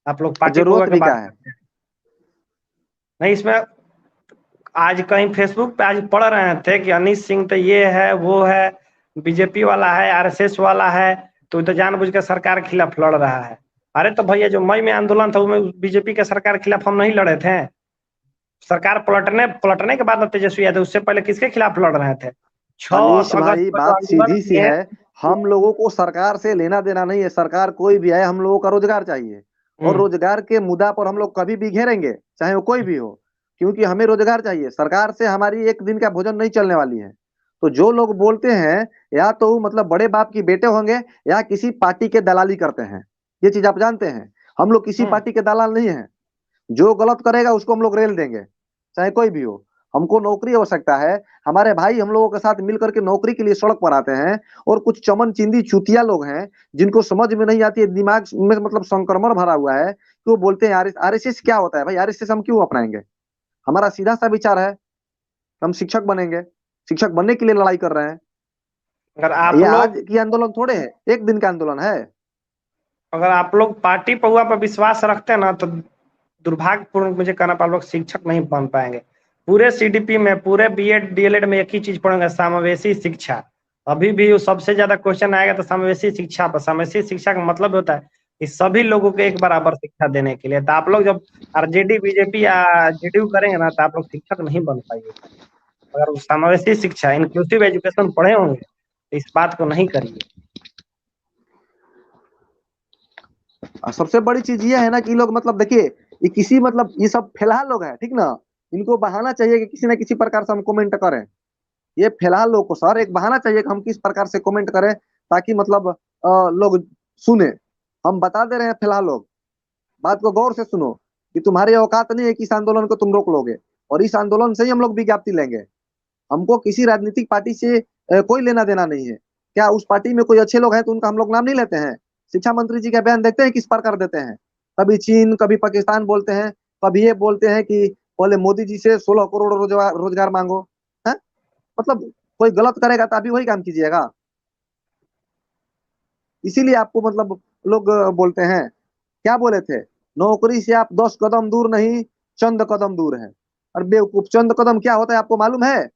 S2: आप लोग पार्टी पौवा
S1: जरूरत
S2: के
S1: भी
S2: बात
S1: क्या है।
S2: करते हैं। नहीं, इसमें आज कहीं फेसबुक पे आज पढ़ रहे थे कि अनिश सिंह तो ये है वो है, बीजेपी वाला है, आरएसएस वाला है, तो जानबूझ के सरकार के खिलाफ लड़ रहा है। अरे तो भैया जो मई में आंदोलन था उसमें बीजेपी के सरकार के खिलाफ हम नहीं लड़े थे। सरकार पलटने पलटने के बाद ना तेजस्वी यादव, उससे पहले किसके खिलाफ लड़ रहे थे? छह
S1: अनिश
S2: अगस्त
S1: भाई,
S2: को जो
S1: बात
S2: आंदोलन
S1: सीधी सी
S2: किए।
S1: है। हम लोगों को सरकार से लेना देना नहीं है, सरकार कोई भी आए, हम लोगों का रोजगार चाहिए। और
S2: हम्म
S1: रोजगार के मुद्दा पर हम लोग कभी भी घेरेंगे, चाहे वो कोई भी हो, क्योंकि हमें रोजगार चाहिए। सरकार से हमारी एक दिन का भोजन नहीं चलने वाली है। तो जो लोग बोलते हैं, या तो वो मतलब बड़े बाप की बेटे होंगे, या किसी पार्टी के दलाली करते हैं। ये चीज आप जानते हैं, हम लोग किसी
S2: हम्म
S1: पार्टी के दलाल नहीं है। जो गलत करेगा उसको हम लोग रेल देंगे, चाहे कोई भी हो। हमको नौकरी आवश्यकता है। हमारे भाई हम लोगों के साथ मिलकर के नौकरी के लिए सड़क पर आते हैं। और कुछ चमन चिंदी चूतिया लोग हैं, जिनको समझ में नहीं आती है, दिमाग में मतलब संक्रमण भरा हुआ है, कि वो बोलते हैं आरएसएस क्या होता है। भाई आरएसएस हम क्यों अपनाएंगे? हमारा सीधा सा विचार है, हम शिक्षक बनेंगे, शिक्षक बनने के लिए लड़ाई कर रहे हैं।
S2: अगर आप
S1: ये आज
S2: लोग
S1: की आंदोलन थोड़े है, एक दिन का आंदोलन है।
S2: अगर आप लोग पार्टी पौवा पर विश्वास रखते हैं ना, तो दुर्भाग्यपूर्ण मुझे कहना पड़ा, आप लोग शिक्षक नहीं बन पाएंगे। पूरे सीडीपी में, पूरे बीएड डीएलएड में एक ही चीज पढ़ेंगे, समावेशी शिक्षा। अभी भी वो सबसे ज्यादा क्वेश्चन आएगा तो समावेशी शिक्षा पर। समावेशी शिक्षा का मतलब होता है कि सभी लोगों को एक बराबर शिक्षा देने के लिए। तो आप लोग जब आरजेडी बीजेपी या जेडीयू करेंगे ना, तो आप लोग शिक्षक नहीं बन पाएंगे। अगर वो समावेशी शिक्षा, इंक्लूसिव एजुकेशन पढ़े होंगे तो इस बात को नहीं करिए।
S1: और सबसे बड़ी चीज ये है ना कि लोग मतलब देखिए, ये किसी मतलब ये सब फिलहाल लोग हैं, ठीक ना। इनको बहाना चाहिए कि किसी ना किसी प्रकार से हम कमेंट करें। ये फिलहाल लोग को सर एक बहाना चाहिए कि हम किस प्रकार से कमेंट करें, ताकि मतलब लोग सुने। हम बता दे रहे हैं फिलहाल लोग, बात को गौर से सुनो, कि तुम्हारी औकात नहीं है कि इस आंदोलन को तुम रोक लोगे। और इस आंदोलन से ही हम लोग विज्ञप्ति लेंगे। हमको किसी राजनीतिक पार्टी से कोई लेना देना नहीं है। क्या उस पार्टी में कोई अच्छे लोग हैं तो उनका हम लोग नाम नहीं लेते हैं? शिक्षा मंत्री जी का बयान देखते हैं किस प्रकार देते हैं। कभी चीन, कभी पाकिस्तान बोलते हैं, कभी ये बोलते हैं कि पहले मोदी जी से 16 करोड़ रोजगार रोजगार मांगो। है मतलब, कोई गलत करेगा तो अभी वही काम कीजिएगा। इसीलिए आपको मतलब लोग बोलते हैं, क्या बोले थे, नौकरी से आप 10 कदम दूर नहीं, चंद कदम दूर है। और बेवकूफ, चंद कदम क्या होता है आपको मालूम है?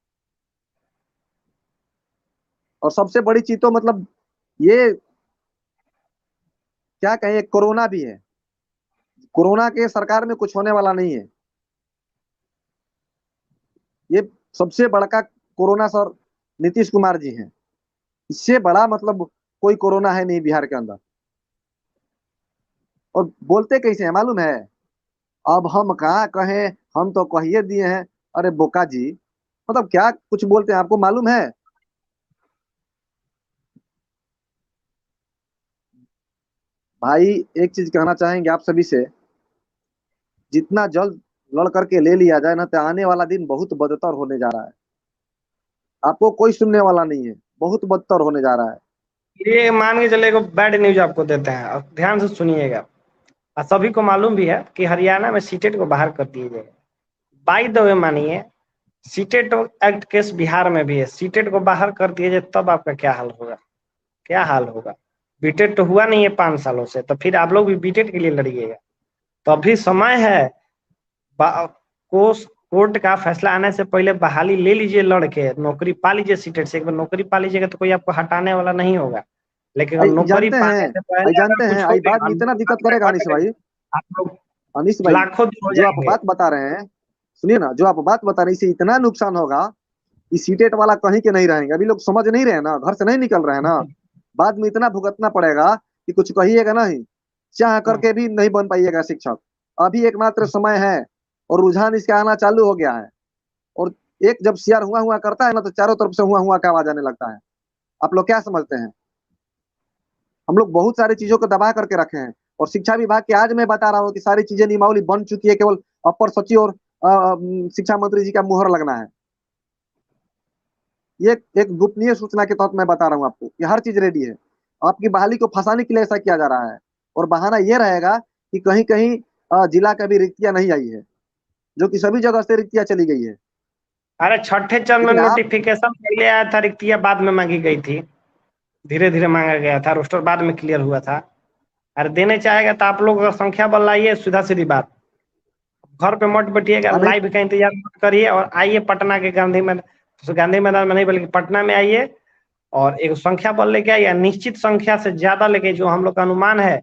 S1: और सबसे बड़ी चीज तो मतलब ये, क्या कहें, कोरोना भी है। कोरोना के सरकार में कुछ होने वाला नहीं है। ये सबसे बड़का कोरोना सर नीतीश कुमार जी हैं। इससे बड़ा मतलब कोई कोरोना है नहीं बिहार के अंदर। और बोलते कैसे हैं मालूम है? अब हम कहाँ कहें, हम तो कहिए दिए हैं। अरे बोका जी, मतलब क्या कुछ बोलते हैं आपको मालूम है? भाई एक चीज कहना चाहेंगे आप सभी से, जितना जल्द लड़ करके ले लिया जाए ना, तो आने वाला दिन बहुत बदतर होने जा रहा है। आपको कोई सुनने वाला नहीं है, बहुत बदतर होने जा रहा है।
S2: ये मान के चले, बैड न्यूज आपको देते हैं, अब ध्यान से सुनिएगा। और सभी को मालूम भी है कि हरियाणा में सीटेट को बाहर कर दिए जाएगा। बाई द वे मानिए, सीटेट एक्ट केस बिहार में भी है। सीटेट को बाहर कर दिए जाए तब आपका क्या हाल होगा? क्या हाल होगा? बीटेट तो हुआ नहीं है 5 सालों से, तो फिर आप लोग भी बीटेट के लिए लड़िएगा। तो अभी समय है। कोर्ट का फैसला आने से पहले बहाली ले लीजिए, लड़के नौकरी पा लीजिए। सीटेट से एक बार नौकरी पा लीजिएगा तो कोई आपको हटाने वाला नहीं होगा। लेकिन अगर
S1: आई
S2: नौकरी
S1: जानते हैं,
S2: पाने से पहले
S1: आई
S2: अगर
S1: जानते हैं,
S2: कुछ हो
S1: आई बाद
S2: गया,
S1: में इतना दिक्कत करेगा अनिश भाई।
S2: आप लोग
S1: अनिश भाई,
S2: लाखों दूर हो
S1: जो आप
S2: जाएंगे।
S1: बात बता रहे हैं, सुनिए ना, जो आप बात बता रहे हैं इससे इतना नुकसान होगा कि सीटेट वाला कहीं के नहीं रहेंगे। अभी लोग समझ नहीं रहे ना, घर से नहीं निकल रहे हैं ना, बाद में इतना भुगतना पड़ेगा कि कुछ कहिएगा नहीं, चाह करके भी नहीं बन पाइएगा शिक्षक। अभी एकमात्र समय है और रुझान इसका आना चालू हो गया है। और एक जब शेयर हुआ हुआ करता है ना, तो चारों तरफ से हुआ हुआ का आवाज आने लगता है। आप लोग क्या समझते हैं? हम लोग बहुत सारी चीजों को दबा करके रखे हैं। और शिक्षा विभाग के आज मैं बता रहा हूँ कि सारी चीजें नियमावली बन चुकी है, केवल अपर सचिव और शिक्षा मंत्री जी का मुहर लगना है। ये एक गोपनीय सूचना के तहत मैं बता रहा हूँ आपको कि हर चीज रेडी है। आपकी बहाली को फंसाने के लिए ऐसा किया जा रहा है। और बहाना ये रहेगा कि कहीं कहीं जिला का भी रिक्तियां नहीं आई है, जो कि सभी जगह से रिक्तियां चली गई है।
S2: अरे छठे चरण में
S1: लेकिन आप
S2: नोटिफिकेशन पहले आया था, रिक्तियां बाद में मांगी गई थी। धीरे धीरे मांगा गया था, रोस्टर बाद में क्लियर हुआ था। अरे देने चाहेगा तो आप लोग अगर संख्या बल लाइए, सीधा सीधी बात। घर पे मत बैठिएगा,
S1: नहीं,
S2: लाइव का इंतजार मत करिए और आइए पटना के गांधी मैदान, गांधी मैदान में नहीं बल्कि पटना में आइए और एक संख्या बल लेके आइए, निश्चित संख्या से ज्यादा लेके, जो हम लोग का अनुमान है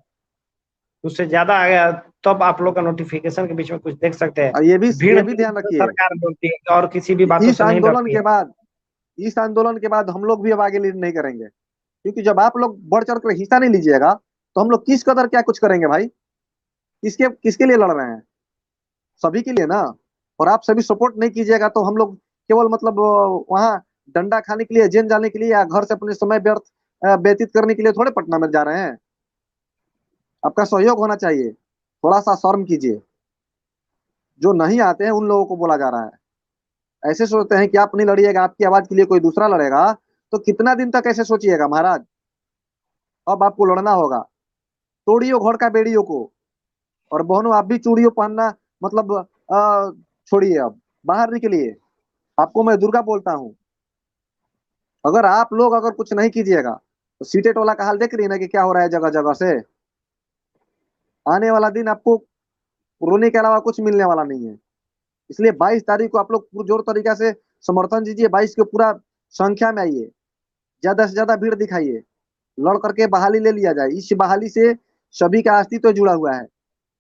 S2: उससे ज्यादा आ गया, तब आप लोग का नोटिफिकेशन के बीच में कुछ देख सकते हैं।
S1: और
S2: भीड़
S1: ये भी ध्यान
S2: तो
S1: रखिए,
S2: सरकार बोलती है और किसी भी बातों
S1: इस
S2: से नहीं
S1: आंदोलन
S2: डरती
S1: के
S2: है।
S1: बाद इस आंदोलन के बाद हम लोग भी अब आगे लीड नहीं करेंगे। क्योंकि जब आप लोग बढ़ चढ़ कर हिस्सा नहीं लीजिएगा, तो हम लोग किस कदर क्या कुछ करेंगे भाई? किसके किसके लिए लड़ रहे हैं? सभी के लिए ना। और आप सभी सपोर्ट नहीं कीजिएगा तो हम लोग केवल मतलब वहाँ डंडा खाने के लिए, जेल जाने के लिए, या घर से अपने समय व्यर्थ व्यतीत करने के लिए थोड़े पटना में जा रहे हैं। आपका सहयोग होना चाहिए। थोड़ा सा शर्म कीजिए। जो नहीं आते हैं उन लोगों को बोला जा रहा है। ऐसे सोचते हैं कि आप नहीं लड़िएगा, आपकी आवाज के लिए कोई दूसरा लड़ेगा, तो कितना दिन तक ऐसे सोचिएगा महाराज? अब आपको लड़ना होगा। तोड़ियो घर का बेड़ियों को। और बहनों, आप भी चूड़ियों पहनना मतलब छोड़िए, अब बाहर निकलिए। आपको मैं दुर्गा बोलता हूँ। अगर आप लोग अगर कुछ नहीं कीजिएगा, तो सीटे टोला का हाल देख रही है ना कि क्या हो रहा है जगह जगह से। आने वाला दिन आपको रोने के अलावा कुछ मिलने वाला नहीं है। इसलिए 22 तारीख को आप लोग पुरजोर तरीका से समर्थन दीजिए। 22 के पूरा संख्या में आइए, ज्यादा से ज्यादा भीड़ दिखाइए, लड़ करके बहाली ले लिया जाए। इस बहाली से सभी का अस्तित्व जुड़ा हुआ है।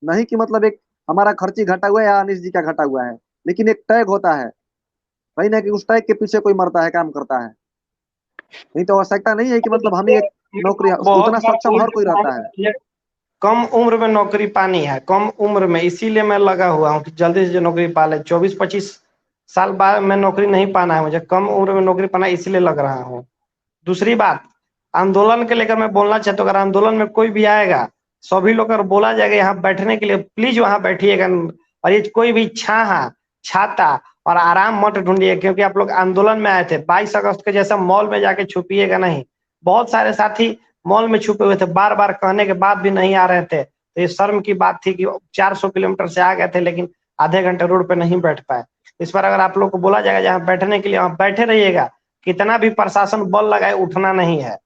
S1: नहीं कि मतलब एक हमारा खर्ची घटा हुआ है या अनिश जी का घटा हुआ है, लेकिन एक टैग होता है। कहीं ना कि उस टैग के पीछे कोई मरता है, काम करता है। नहीं तो आवश्यकता नहीं है कि मतलब हम ही एक नौकरी,
S2: बहुत
S1: उतना
S2: बार
S1: सक्षम
S2: बोल
S1: हर कोई
S2: चुका
S1: रहता है।
S2: हूं, ये कम उम्र में नौकरी पानी है, कम उम्र में, इसीलिए मैं लगा हुआ हूँ कि जल्दी से नौकरी पा ले। 24-25 साल बाद में नौकरी नहीं पाना है मुझे, कम उम्र में नौकरी पाना है, इसीलिए लग रहा हूँ। दूसरी बात, आंदोलन के लेकर मैं बोलना चाहता हूँ, अगर आंदोलन में कोई भी आएगा, सभी लोग अगर बोला जाएगा यहाँ बैठने के लिए, प्लीज वहां बैठिएगा। और ये कोई भी छाता और आराम मत ढूंढिए, क्योंकि आप लोग आंदोलन में आए थे। 22 अगस्त के जैसा मॉल में जाके छुपिएगा नहीं। बहुत सारे साथी मॉल में छुपे हुए थे, बार बार कहने के बाद भी नहीं आ रहे थे, तो ये शर्म की बात थी कि 400 किलोमीटर से आ गए थे लेकिन आधे घंटे रोड पे नहीं बैठ पाए। इस पर अगर आप लोग को बोला जाएगा जहाँ बैठने के लिए, वहां बैठे रहिएगा। कितना भी प्रशासन बल लगाए, उठना नहीं है।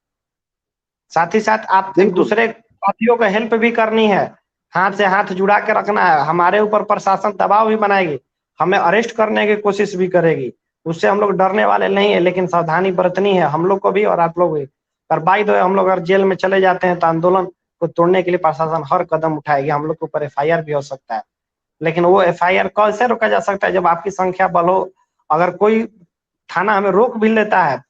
S2: साथ ही साथ आप एक
S1: बिल्कुल।
S2: दूसरे साथियों को हेल्प भी करनी है। हाथ से हाथ जुड़ा के रखना है। हमारे ऊपर प्रशासन दबाव भी बनाएगी, हमें अरेस्ट करने की कोशिश भी करेगी। उससे हम लोग डरने वाले नहीं है, लेकिन सावधानी बरतनी है हम लोग को भी और आप लोग भी। और बाई द वे, हम लोग अगर जेल में चले जाते हैं तो आंदोलन को तोड़ने के लिए प्रशासन हर कदम उठाएगी। हम लोग के ऊपर एफआईआर भी हो सकता है, लेकिन वो एफआईआर कैसे रोका जा सकता है? जब आपकी संख्या बल हो। अगर कोई थाना हमें रोक भी लेता है,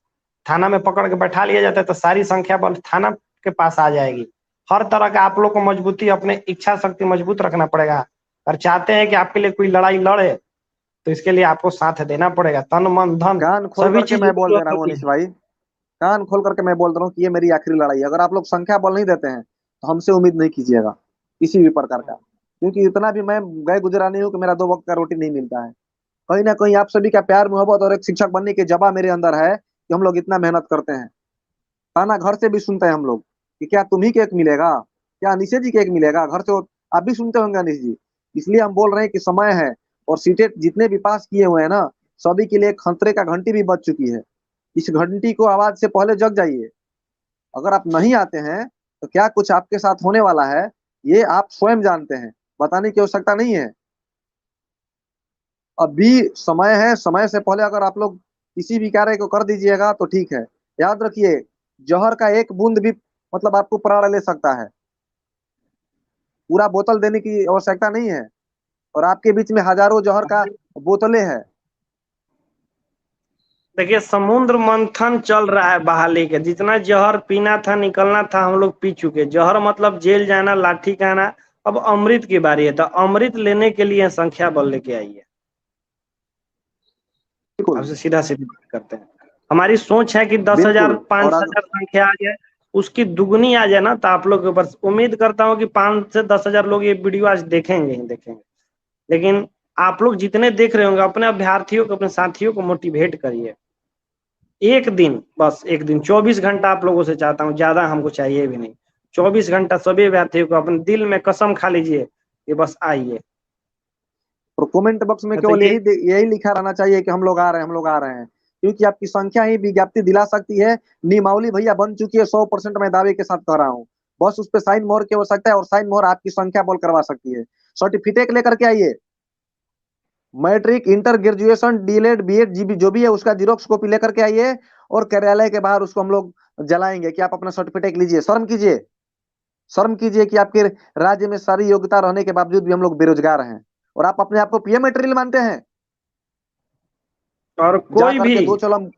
S2: थाना में पकड़ के बैठा लिया जाता है, तो सारी संख्या बल थाना के पास आ जाएगी। हर तरह का आप लोग को मजबूती, अपने इच्छा शक्ति मजबूत रखना पड़ेगा। अगर चाहते हैं कि आपके लिए कोई लड़ाई लड़े, तो इसके लिए आपको साथ देना पड़ेगा, तन मन धन
S1: कान खोल
S2: सभी
S1: करके
S2: चीजों
S1: मैं
S2: की
S1: बोल दे
S2: जरूरत
S1: रहा हूँ
S2: होती
S1: अनिश
S2: है।
S1: भाई, कान खोल करके मैं बोल रहा हूँ कि ये मेरी आखिरी लड़ाई है। अगर आप लोग संख्या बल नहीं देते हैं, तो हमसे उम्मीद नहीं कीजिएगा किसी भी प्रकार का। क्योंकि इतना भी मैं गए गुजरा नहीं हूँ कि मेरा 2 वक्त का रोटी नहीं मिलता है। कहीं ना कहीं आप सभी का प्यार मोहब्बत और एक शिक्षक बनने के जबा मेरे अंदर है कि हम लोग इतना मेहनत करते हैं। ताना घर से भी सुनते हैं हम लोग कि क्या तुम्ही के एक मिलेगा, क्या अनिशे जी के एक मिलेगा घर से। आप भी सुनते होंगे अनिश जी। इसलिए हम बोल रहे हैं कि समय है। और सीटें जितने भी पास किए हुए हैं ना, सभी के लिए खतरे का घंटी भी बज चुकी है। इस घंटी को आवाज से पहले जग जाइए। अगर आप नहीं आते हैं, तो क्या कुछ आपके साथ होने वाला है, ये आप स्वयं जानते हैं। बताने की आवश्यकता नहीं है। अभी समय है। समय से पहले अगर आप लोग किसी भी कार्य को कर दीजिएगा तो ठीक है। याद रखिए, जहर का एक बूंद भी मतलब आपको प्राण ले सकता है। पूरा बोतल देने की आवश्यकता नहीं है, और आपके बीच में हजारों जौहर का बोतलें हैं।
S2: देखिए समुद्र मंथन चल रहा है बहाली के, जितना जहर पीना था निकलना था हम लोग पी चुके। जहर मतलब जेल जाना, लाठी खाना। अब अमृत की बारी है, तो अमृत लेने के लिए संख्या बल लेके आई है।
S1: बिल्कुल
S2: आपसे सीधा सीधी बात करते हैं। हमारी सोच है कि 10,000
S1: बिल्कुल। और
S2: 5,000 संख्या आ जाए, उसकी दुगनी आ जाए ना, तो आप लोग के ऊपर उम्मीद करता हूँ कि 5 से 10,000 लोग ये वीडियो आज देखेंगे ही देखेंगे। लेकिन आप लोग जितने देख रहे होंगे, अपने अभ्यर्थियों को, अपने साथियों को मोटिवेट करिए। एक दिन, बस एक दिन, 24 घंटा आप लोगों से चाहता हूँ, ज्यादा हमको चाहिए भी नहीं। 24 घंटा सभी अभ्यर्थियों को अपने दिल में कसम खा लीजिए कि बस आइए।
S1: और कमेंट बॉक्स में
S2: तो
S1: केवल
S2: ये
S1: यही लिखा रहना चाहिए कि हम लोग आ रहे हैं, हम लोग आ रहे हैं, क्योंकि आपकी संख्या ही विज्ञप्ति दिला सकती है। नियमावली भैया बन चुकी है 100%, मैं दावे के साथ कह रहा हूँ। बस उस पर साइन मोहर की आवश्यकता है, और साइन मोहर आपकी संख्या बॉल करवा सकती है। सर्टिफिकेट लेकर के आइए, matric, inter, graduation, DElEd, BEd, जीबी जो भी है उसका जीरोक्स कॉपी लेकर के आइए, और कार्यालय के बाहर उसको हम लोग जलाएंगे कि आप अपना सर्टिफिकेट लीजिए। शर्म कीजिए, शर्म कीजिए कि आपके राज्य में सारी योग्यता रहने के बावजूद भी हम लोग बेरोजगार हैं, और आप अपने आप को पीएम मटेरियल मानते हैं।
S2: और
S1: जा
S2: कोई भी,
S1: करके दो चलम,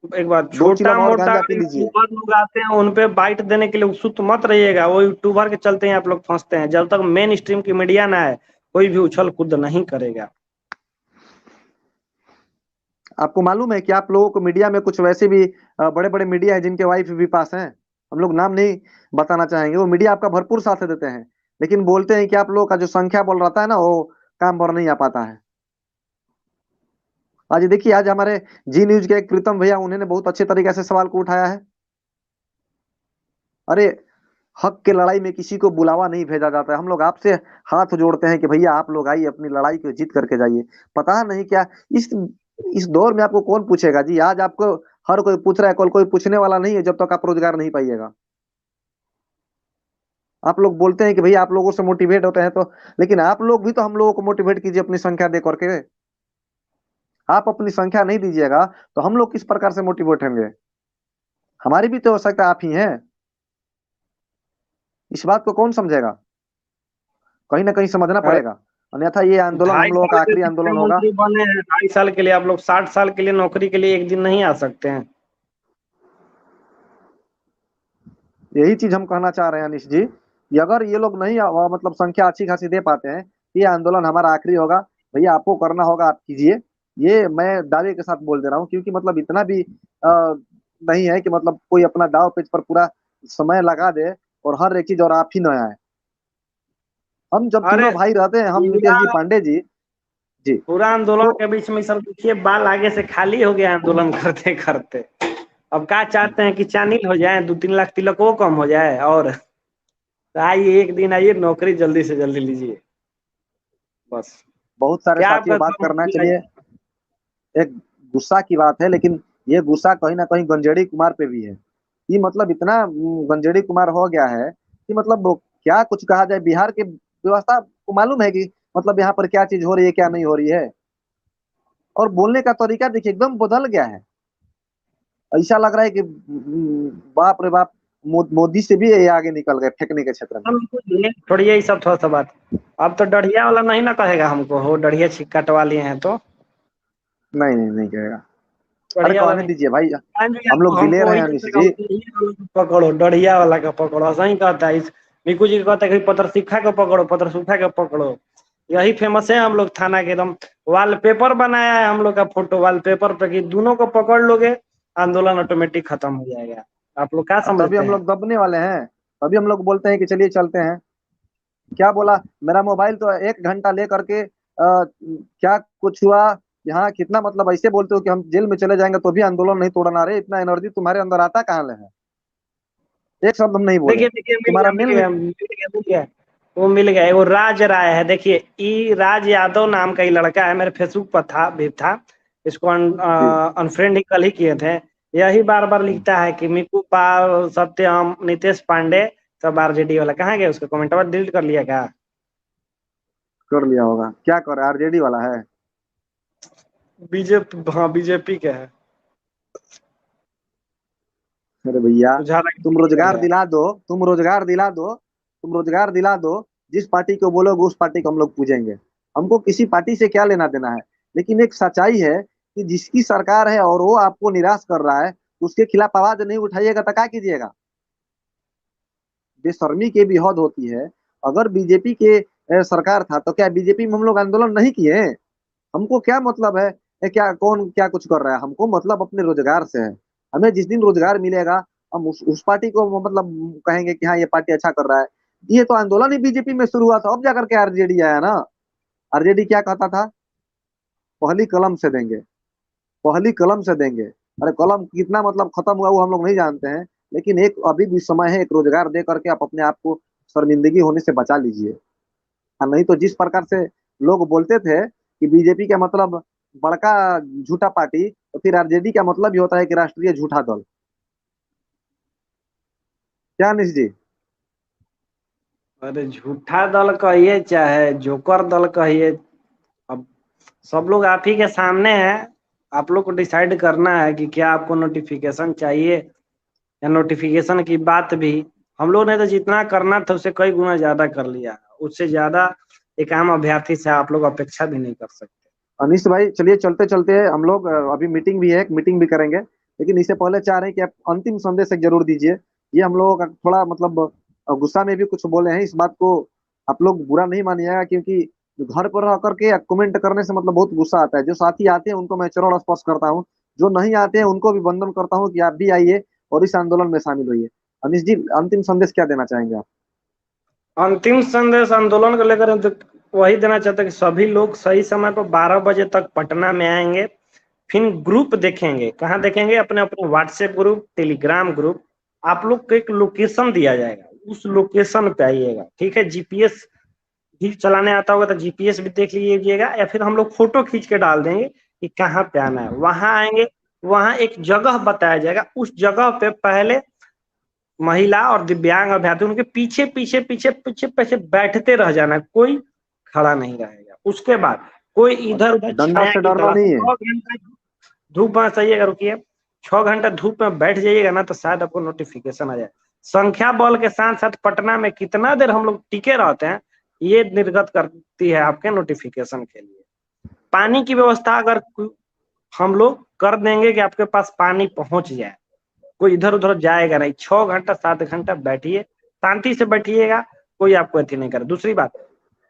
S2: एक बार
S1: दो
S2: छोटा
S1: चिलम और
S2: मोटा
S1: गांजा पी लीजिए।
S2: यूट्यूबर लोग आते हैं, उन पे बाइट देने के लिए उत्सुक मत रहिएगा। वो यूट्यूबर के चलते हैं आप लोग फंसते हैं। जब तक मेन स्ट्रीम की मीडिया ना है, कोई भी उछल कूद नहीं करेगा।
S1: आपको मालूम है कि आप लोगों को मीडिया में कुछ वैसे भी बड़े बड़े मीडिया है जिनके वाइफ भी पास हैं। हम लोग नाम नहीं बताना चाहेंगे, वो मीडिया आपका भरपूर साथ देते हैं, लेकिन बोलते हैं कि आप लोगों का जो संख्या बोल रहता है ना, वो काम पर नहीं आ पाता है। आज देखिए, आज हमारे जी न्यूज के एक प्रीतम भैया, उन्होंने बहुत अच्छे तरीके से सवाल को उठाया है। अरे, हक के लड़ाई में किसी को बुलावा नहीं भेजा जाता है। हम लोग आपसे हाथ जोड़ते हैं कि भैया आप लोग आइए, अपनी लड़ाई को जीत करके जाइए। पता नहीं क्या इस इस दौर में आपको कौन पूछेगा जी। आज आपको हर कोई पूछ रहा है, कल कोई पूछने वाला नहीं है जब तक आप रोजगार नहीं पाइएगा। आप लोग बोलते हैं कि भैया आप लोगों से मोटिवेट होते हैं, तो लेकिन आप लोग भी तो हम लोगों को मोटिवेट कीजिए अपनी संख्या दे करके। आप अपनी संख्या नहीं दीजिएगा तो हम लोग किस प्रकार से मोटिवेट होंगे। हमारी भी तो आवश्यकता आप ही है, इस बात को कौन समझेगा। कहीं ना कहीं समझना
S2: अरे
S1: पड़ेगा, अन्यथा ये आंदोलन हम
S2: ढाई
S1: लोगों का
S2: साल से
S1: आखिरी आंदोलन होगा।
S2: मुख्यमंत्री बने हैं, 2.5 साल के लिए। आप लोग 60 साल के लिए नौकरी के लिए एक दिन नहीं आ सकते हैं।
S1: यही चीज हम कहना चाह रहे हैं अनिश जी, कि अगर ये लोग नहीं मतलब संख्या अच्छी खासी दे पाते हैं, ये आंदोलन हमारा आखिरी होगा। भैया आपको करना होगा, आप कीजिए। ये मैं दावे के साथ बोल दे रहा हूँ, क्योंकि मतलब इतना भी नहीं है कि मतलब कोई अपना दाव पेच पर पूरा समय लगा दे और हर एक चीज और आप ही न आए। हम जब
S2: अरे
S1: तीनों भाई रहते हैं, हम नितेश
S2: पूरा
S1: जी, पांडे जी। जी।
S2: पूरा आंदोलन
S1: तो
S2: के बीच में सब देखिए बाल आगे से खाली हो गया आंदोलन करते करते। अब क्या चाहते हैं कि चानील हो जाए, 2-3 लाख तिलक वो कम हो जाए। और तो आइए, एक दिन आइए, नौकरी जल्दी से जल्दी लीजिए बस।
S1: बहुत सारे
S2: क्या
S1: साथियों बात करना, चलिए। एक गुस्सा की बात है, लेकिन ये गुस्सा कहीं ना कहीं गंजेड़ी कुमार पे भी है। कि मतलब इतना गंजेड़ी कुमार हो गया है कि मतलब वो क्या कुछ कहा जाए। बिहार के व्यवस्था को मालूम है कि मतलब यहाँ पर क्या चीज हो रही है, क्या नहीं हो रही है। और बोलने का तरीका देखिए एकदम बदल गया है। ऐसा लग रहा है कि बाप रे बाप, मोदी से भी ये आगे निकल गए फेंकने के क्षेत्र में।
S2: छोड़िए ये सब थोड़ा सा बात। अब तो डढ़िया वाला नहीं ना कहेगा हमको, हो डढ़िया छिक कटवा लिए हैं तो।
S1: नहीं नहीं नहीं कहेगा। अरे
S2: डढ़िया वाला
S1: कहने
S2: नहीं
S1: दीजिए भाई, हम
S2: हमको
S1: लोग
S2: हमको
S1: दिलेर हैं
S2: वही
S1: अनिश
S2: कहता है,
S1: जी।
S2: डढ़िया वाला को पकड़ो, डढ़िया वाला का पकड़ो, सही कहता है। इस मिकू जी कहता है कि पत्र सिक्खा को पकड़ो, पत्र सूखा को पकड़ो। यही फेमस है हम लोग थाना के एकदम। वॉलपेपर बनाया है हम लोग का फोटो वॉलपेपर पे, कि दोनों को पकड़ लोगे आंदोलन ऑटोमेटिक खत्म हो जाएगा। आप लोग क्या
S1: तभी
S2: समझते
S1: हम
S2: हैं?
S1: लोग दबने वाले हैं। तभी हम लोग बोलते हैं कि चलिए चलते हैं। क्या बोला, मेरा मोबाइल तो 1 घंटा ले करके क्या कुछ हुआ यहाँ, कितना मतलब ऐसे बोलते हो कि हम जेल में चले जाएंगे तो भी आंदोलन नहीं तोड़ना। रहे इतना एनर्जी तुम्हारे अंदर आता कहाँ ले है। एक शब्द हम नहीं बोले।
S2: देखिए देखिए, मिल
S1: तुम्हारा
S2: गया मिल
S1: मेन।
S2: गया मिल गया मिल गया। वो मिल गया, वो राज राय है। देखिए ई राज यादव नाम का ही लड़का है, मेरे फेसबुक पर था भी था। इसको
S1: जी।
S2: अनफ्रेंड ही कल ही किए थे। यही बार बार लिखता है कि मिकू पाल, सत्यम, नितेश पांडे सब आरजेडी वाला। कहाँ गए? उसका कमेंट डिलीट कर लिया क्या?
S1: कर लिया होगा, क्या कर आरजेडी वाला है।
S2: बीजेपी, हाँ बीजेपी के है।
S1: अरे भैया,
S2: बुझा रहा
S1: तुम
S2: है कर
S1: रोजगार
S2: गया।
S1: दिला दो, तुम रोजगार दिला दो, तुम रोजगार दिला दो, जिस पार्टी को बोलोगे उस पार्टी को हम लोग पूजेंगे। हमको किसी पार्टी से क्या लेना देना है। लेकिन एक सच्चाई है कि जिसकी सरकार है और वो आपको निराश कर रहा है, उसके खिलाफ आवाज नहीं उठाइएगा तो क्या कीजिएगा। बेशर्मी की भी हद होती है। अगर बीजेपी के सरकार था तो क्या बीजेपी में हम लोग आंदोलन नहीं किए। हमको क्या मतलब है क्या कौन क्या कुछ कर रहा है, हमको मतलब अपने रोजगार से है। हमें जिस दिन रोजगार मिलेगा हम उस पार्टी को मतलब कहेंगे कि हाँ ये पार्टी अच्छा कर रहा है। ये तो आंदोलन ही बीजेपी में शुरू हुआ था, अब जाकर के आरजेडी आया ना। आरजेडी क्या कहता था, पहली कलम से देंगे, पहली कलम से देंगे। अरे कलम कितना मतलब खत्म हुआ वो हम लोग नहीं जानते हैं। लेकिन एक अभी भी समय है, एक रोजगार दे करके आप अपने आप को शर्मिंदगी होने से बचा लीजिए। हाँ, नहीं तो जिस प्रकार से लोग बोलते थे कि बीजेपी का मतलब बड़का झूठा पार्टी, तो फिर आरजेडी का मतलब ही होता है कि राष्ट्रीय झूठा दल। क्या निश जी।
S2: अरे झूठा दल कहिए चाहे जोकर दल कहिए, अब सब लोग आप ही के सामने है। आप लोग को डिसाइड करना है कि क्या आपको नोटिफिकेशन चाहिए, या नोटिफिकेशन की बात भी हम लोग ने तो जितना करना था उससे कई गुना ज्यादा कर लिया। उससे ज्यादा एक आम अभ्यर्थी से आप लोग अपेक्षा भी नहीं कर सकते।
S1: अनिश भाई चलिए चलते चलते हम लोग अभी मीटिंग भी है, एक मीटिंग भी करेंगे। लेकिन इससे पहले चाह रहे हैं कि आप अंतिम संदेश एक जरूर दीजिए। ये हम लोगों का थोड़ा मतलब गुस्सा में भी कुछ बोले हैं, इस बात को आप लोग बुरा नहीं मानिएगा। क्योंकि घर पर रह करके कमेंट करने से मतलब बहुत गुस्सा आता है। जो साथी आते हैं उनको मैं चरण स्पर्श करता हूँ, जो नहीं आते हैं उनको भी वंदन करता हूँ कि आप भी आइए और इस आंदोलन में शामिल होइए। अनिश जी अंतिम संदेश क्या देना चाहेंगे आप।
S2: अंतिम संदेश आंदोलन को लेकर हम तो वही देना चाहते हैं कि सभी लोग सही समय पर 12 बजे तक पटना में आएंगे। फिर ग्रुप देखेंगे, कहाँ देखेंगे, अपने अपने व्हाट्सएप ग्रुप, टेलीग्राम ग्रुप। आप लोग को एक लोकेशन दिया जाएगा, उस लोकेशन पे आइएगा, ठीक है। जीपीएस भी चलाने आता होगा तो जीपीएस भी देख लीजिएगा, या फिर हम लोग फोटो खींच के डाल देंगे कि कहाँ पे आना है। वहां आएंगे, वहां एक जगह बताया जाएगा, उस जगह पे पहले महिला और दिव्यांग अभ्यर्थी उनके पीछे पीछे पीछे पीछे पीछे बैठते रह जाना, कोई खड़ा नहीं रहेगा। उसके बाद कोई इधर उधर
S1: डंडा
S2: छाया
S1: से
S2: की
S1: डरना
S2: तरह
S1: नहीं है।
S2: 6 घंटा धूप में सही है, रुकिए, 6 घंटा धूप में बैठ जाइएगा ना तो शायद आपको नोटिफिकेशन आ जाए। संख्या बल के साथ साथ पटना में कितना देर हम लोग टिके रहते हैं ये निर्गत करती है आपके नोटिफिकेशन के लिए। पानी की व्यवस्था अगर हम लोग कर देंगे कि आपके पास पानी पहुंच जाए, कोई इधर उधर जाएगा नहीं। 6 घंटा 7 घंटा बैठिए, शांति से बैठिएगा, कोई आपको अथी नहीं करे। दूसरी बात,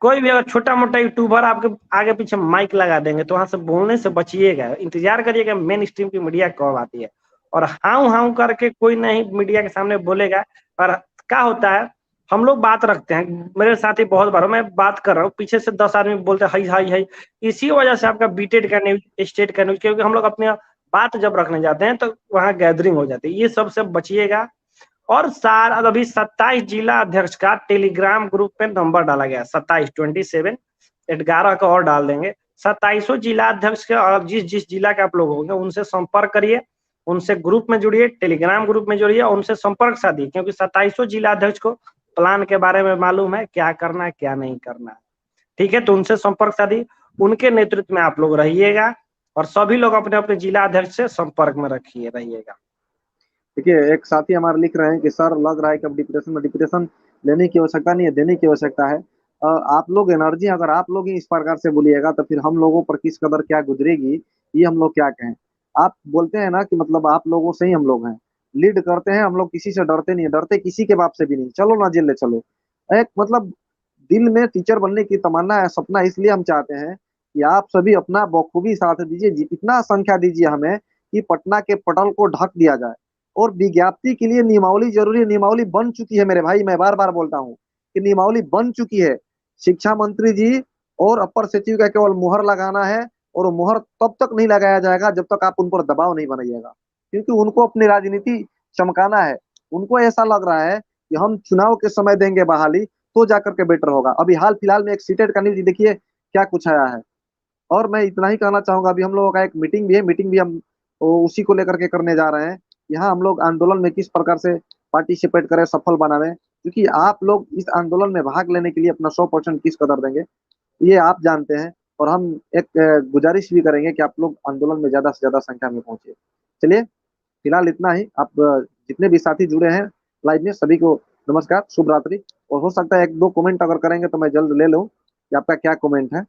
S2: कोई भी अगर छोटा मोटा यूट्यूबर आपके आगे पीछे माइक लगा देंगे तो वहां से बोलने से बचिएगा। इंतजार करिएगा मेन स्ट्रीम की मीडिया कब आती है, और हाउ हाउ करके कोई नहीं मीडिया के सामने बोलेगा। और क्या होता है, हम लोग बात रखते हैं, मेरे साथ ही बहुत बार मैं बात कर रहा हूँ, पीछे से 10 आदमी बोलते हैं हाई हाई हाई। इसी वजह से आपका बीटेड का न्यूज, स्टेट का न्यूज, क्योंकि हम लोग अपने बात जब रखने जाते हैं तो वहां गैदरिंग हो जाती है। ये सबसे बचिएगा। और सारा अभी 27 जिला अध्यक्ष का टेलीग्राम ग्रुप पे नंबर डाला गया, 27 11 का और डाल देंगे। 27 जिला अध्यक्ष के, और जिस जिस जिला के आप लोग होंगे उनसे संपर्क करिए, उनसे ग्रुप में जुड़िए, टेलीग्राम ग्रुप में जुड़िए और उनसे संपर्क साधिए। क्योंकि 27 जिला अध्यक्ष को प्लान के बारे में मालूम है, क्या करना है क्या नहीं करना है, ठीक है। तो उनसे संपर्क साधिए, उनके नेतृत्व में आप लोग रहिएगा, और सभी लोग अपने अपने जिला अध्यक्ष से संपर्क में रखिए रहिएगा।
S1: देखिए एक साथी हमारे लिख रहे हैं कि सर लग रहा है कि अब डिप्रेशन में डिप्रेशन लेने की आवश्यकता नहीं है, देने की आवश्यकता है। आप लोग एनर्जी अगर आप लोग ही इस प्रकार से बोलिएगा तो फिर हम लोगों पर किस कदर क्या गुजरेगी, ये हम लोग क्या कहें। आप बोलते हैं ना कि मतलब आप लोगों से ही हम लोग हैं, लीड करते हैं हम लोग, किसी से डरते नहीं है, डरते किसी के बाप से भी नहीं। चलो ना जेल ले चलो। एक मतलब दिल में टीचर बनने की तमन्ना है, सपना, इसलिए हम चाहते हैं कि आप सभी अपना बखूबी साथ दीजिए, इतना संख्या दीजिए हमें कि पटना के पटल को ढक दिया जाए। और विज्ञप्ति के लिए नियमावली जरूरी है, नियमावली बन चुकी है मेरे भाई, मैं बार बार बोलता हूँ कि नियमावली बन चुकी है। शिक्षा मंत्री जी और अपर सचिव का केवल मुहर लगाना है, और वो मुहर तब तक नहीं लगाया जाएगा जब तक आप उन पर दबाव नहीं बनाइएगा। क्योंकि उनको अपनी राजनीति चमकाना है। उनको ऐसा लग रहा है कि हम चुनाव के समय देंगे बहाली तो जाकर के बेटर होगा। अभी हाल फिलहाल में एक सीटेट का न्यूज देखिए क्या कुछ आया है। और मैं इतना ही कहना चाहूंगा, अभी हम लोगों का एक मीटिंग भी है, मीटिंग भी हम उसी को लेकर के करने जा रहे हैं। यहाँ हम लोग आंदोलन में किस प्रकार से पार्टिसिपेट करें, सफल बनावे, क्योंकि आप लोग इस आंदोलन में भाग लेने के लिए अपना 100% किस कदर देंगे ये आप जानते हैं। और हम एक गुजारिश भी करेंगे कि आप लोग आंदोलन में ज्यादा से ज्यादा संख्या में पहुंचे। चलिए फिलहाल इतना ही। आप जितने भी साथी जुड़े हैं लाइव में सभी को नमस्कार, शुभ रात्रि। और हो सकता है एक दो कमेंट अगर करेंगे तो मैं जल्द ले लूं कि आपका क्या कमेंट है।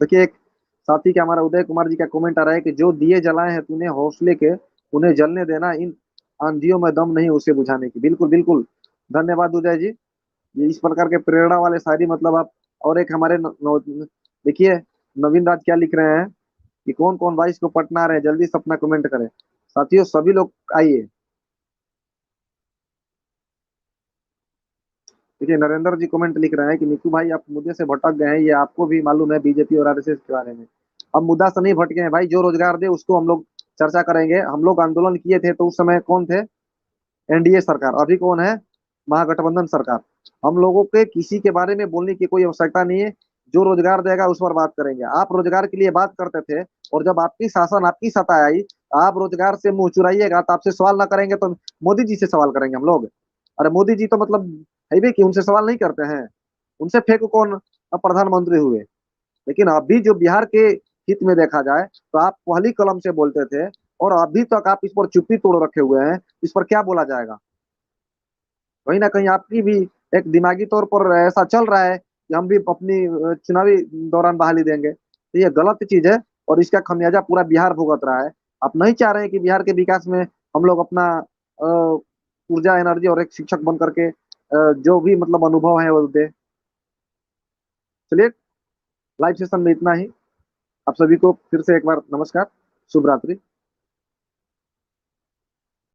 S1: देखिए एक साथी के हमारा उदय कुमार जी का कमेंट आ रहा है कि जो दिए जलाए हैं तूने हौसले के, उन्हें जलने देना, इन आंधियों में दम नहीं उसे बुझाने की। बिल्कुल बिल्कुल, धन्यवाद उदय जी। ये इस प्रकार के प्रेरणा वाले शायरी मतलब आप। और एक हमारे देखिए नवीन राज क्या लिख रहे हैं कि कौन कौन भाई इसको पटना आ रहे हैं, जल्दी से अपना कमेंट करें। साथियों सभी लोग आइए। देखिए नरेंद्र जी कमेंट लिख रहे हैं कि निकू भाई आप मुद्दे से भटक गए हैं, ये आपको भी मालूम है बीजेपी और आरएसएस के बारे में। अब मुद्दा से नहीं भटके हैं भाई, जो रोजगार दे उसको हम लोग चर्चा करेंगे। हम लोग आंदोलन किए थे तो उस समय कौन थे? एनडीए सरकार। अभी कौन है? महागठबंधन सरकार। हम लोगों के किसी के बारे में बोलने की कोई आवश्यकता नहीं है। जो रोजगार देगा उस पर बात करेंगे। आप रोजगार के लिए बात करते थे, और जब आपकी शासन आपकी सत्ता आई, आप रोजगार से मुंह चुराइएगा तो आपसे सवाल ना करेंगे तो मोदी जी से सवाल करेंगे हम लोग। अरे मोदी जी तो मतलब है भी कि उनसे सवाल नहीं करते हैं। उनसे फेंक कौन अब प्रधानमंत्री हुए। लेकिन अभी जो बिहार के हित में देखा जाए तो आप पहली कलम से बोलते थे, और अभी तक आप इस पर चुप्पी तोड़ रखे हुए हैं। इस पर क्या बोला जाएगा? कहीं ना कहीं आपकी भी एक दिमागी तौर पर ऐसा चल रहा है कि हम भी अपनी चुनावी दौरान बहाली देंगे, तो ये गलत चीज है। और इसका खमियाजा पूरा बिहार भुगत रहा है। आप नहीं चाह रहे हैं कि बिहार के विकास में हम लोग अपना ऊर्जा एनर्जी और एक शिक्षक बन करके जो भी मतलब अनुभव है वो दे। चलिए, लाइव सेशन में इतना ही। आप सभी को फिर से एक बार नमस्कार, शुभ रात्रि।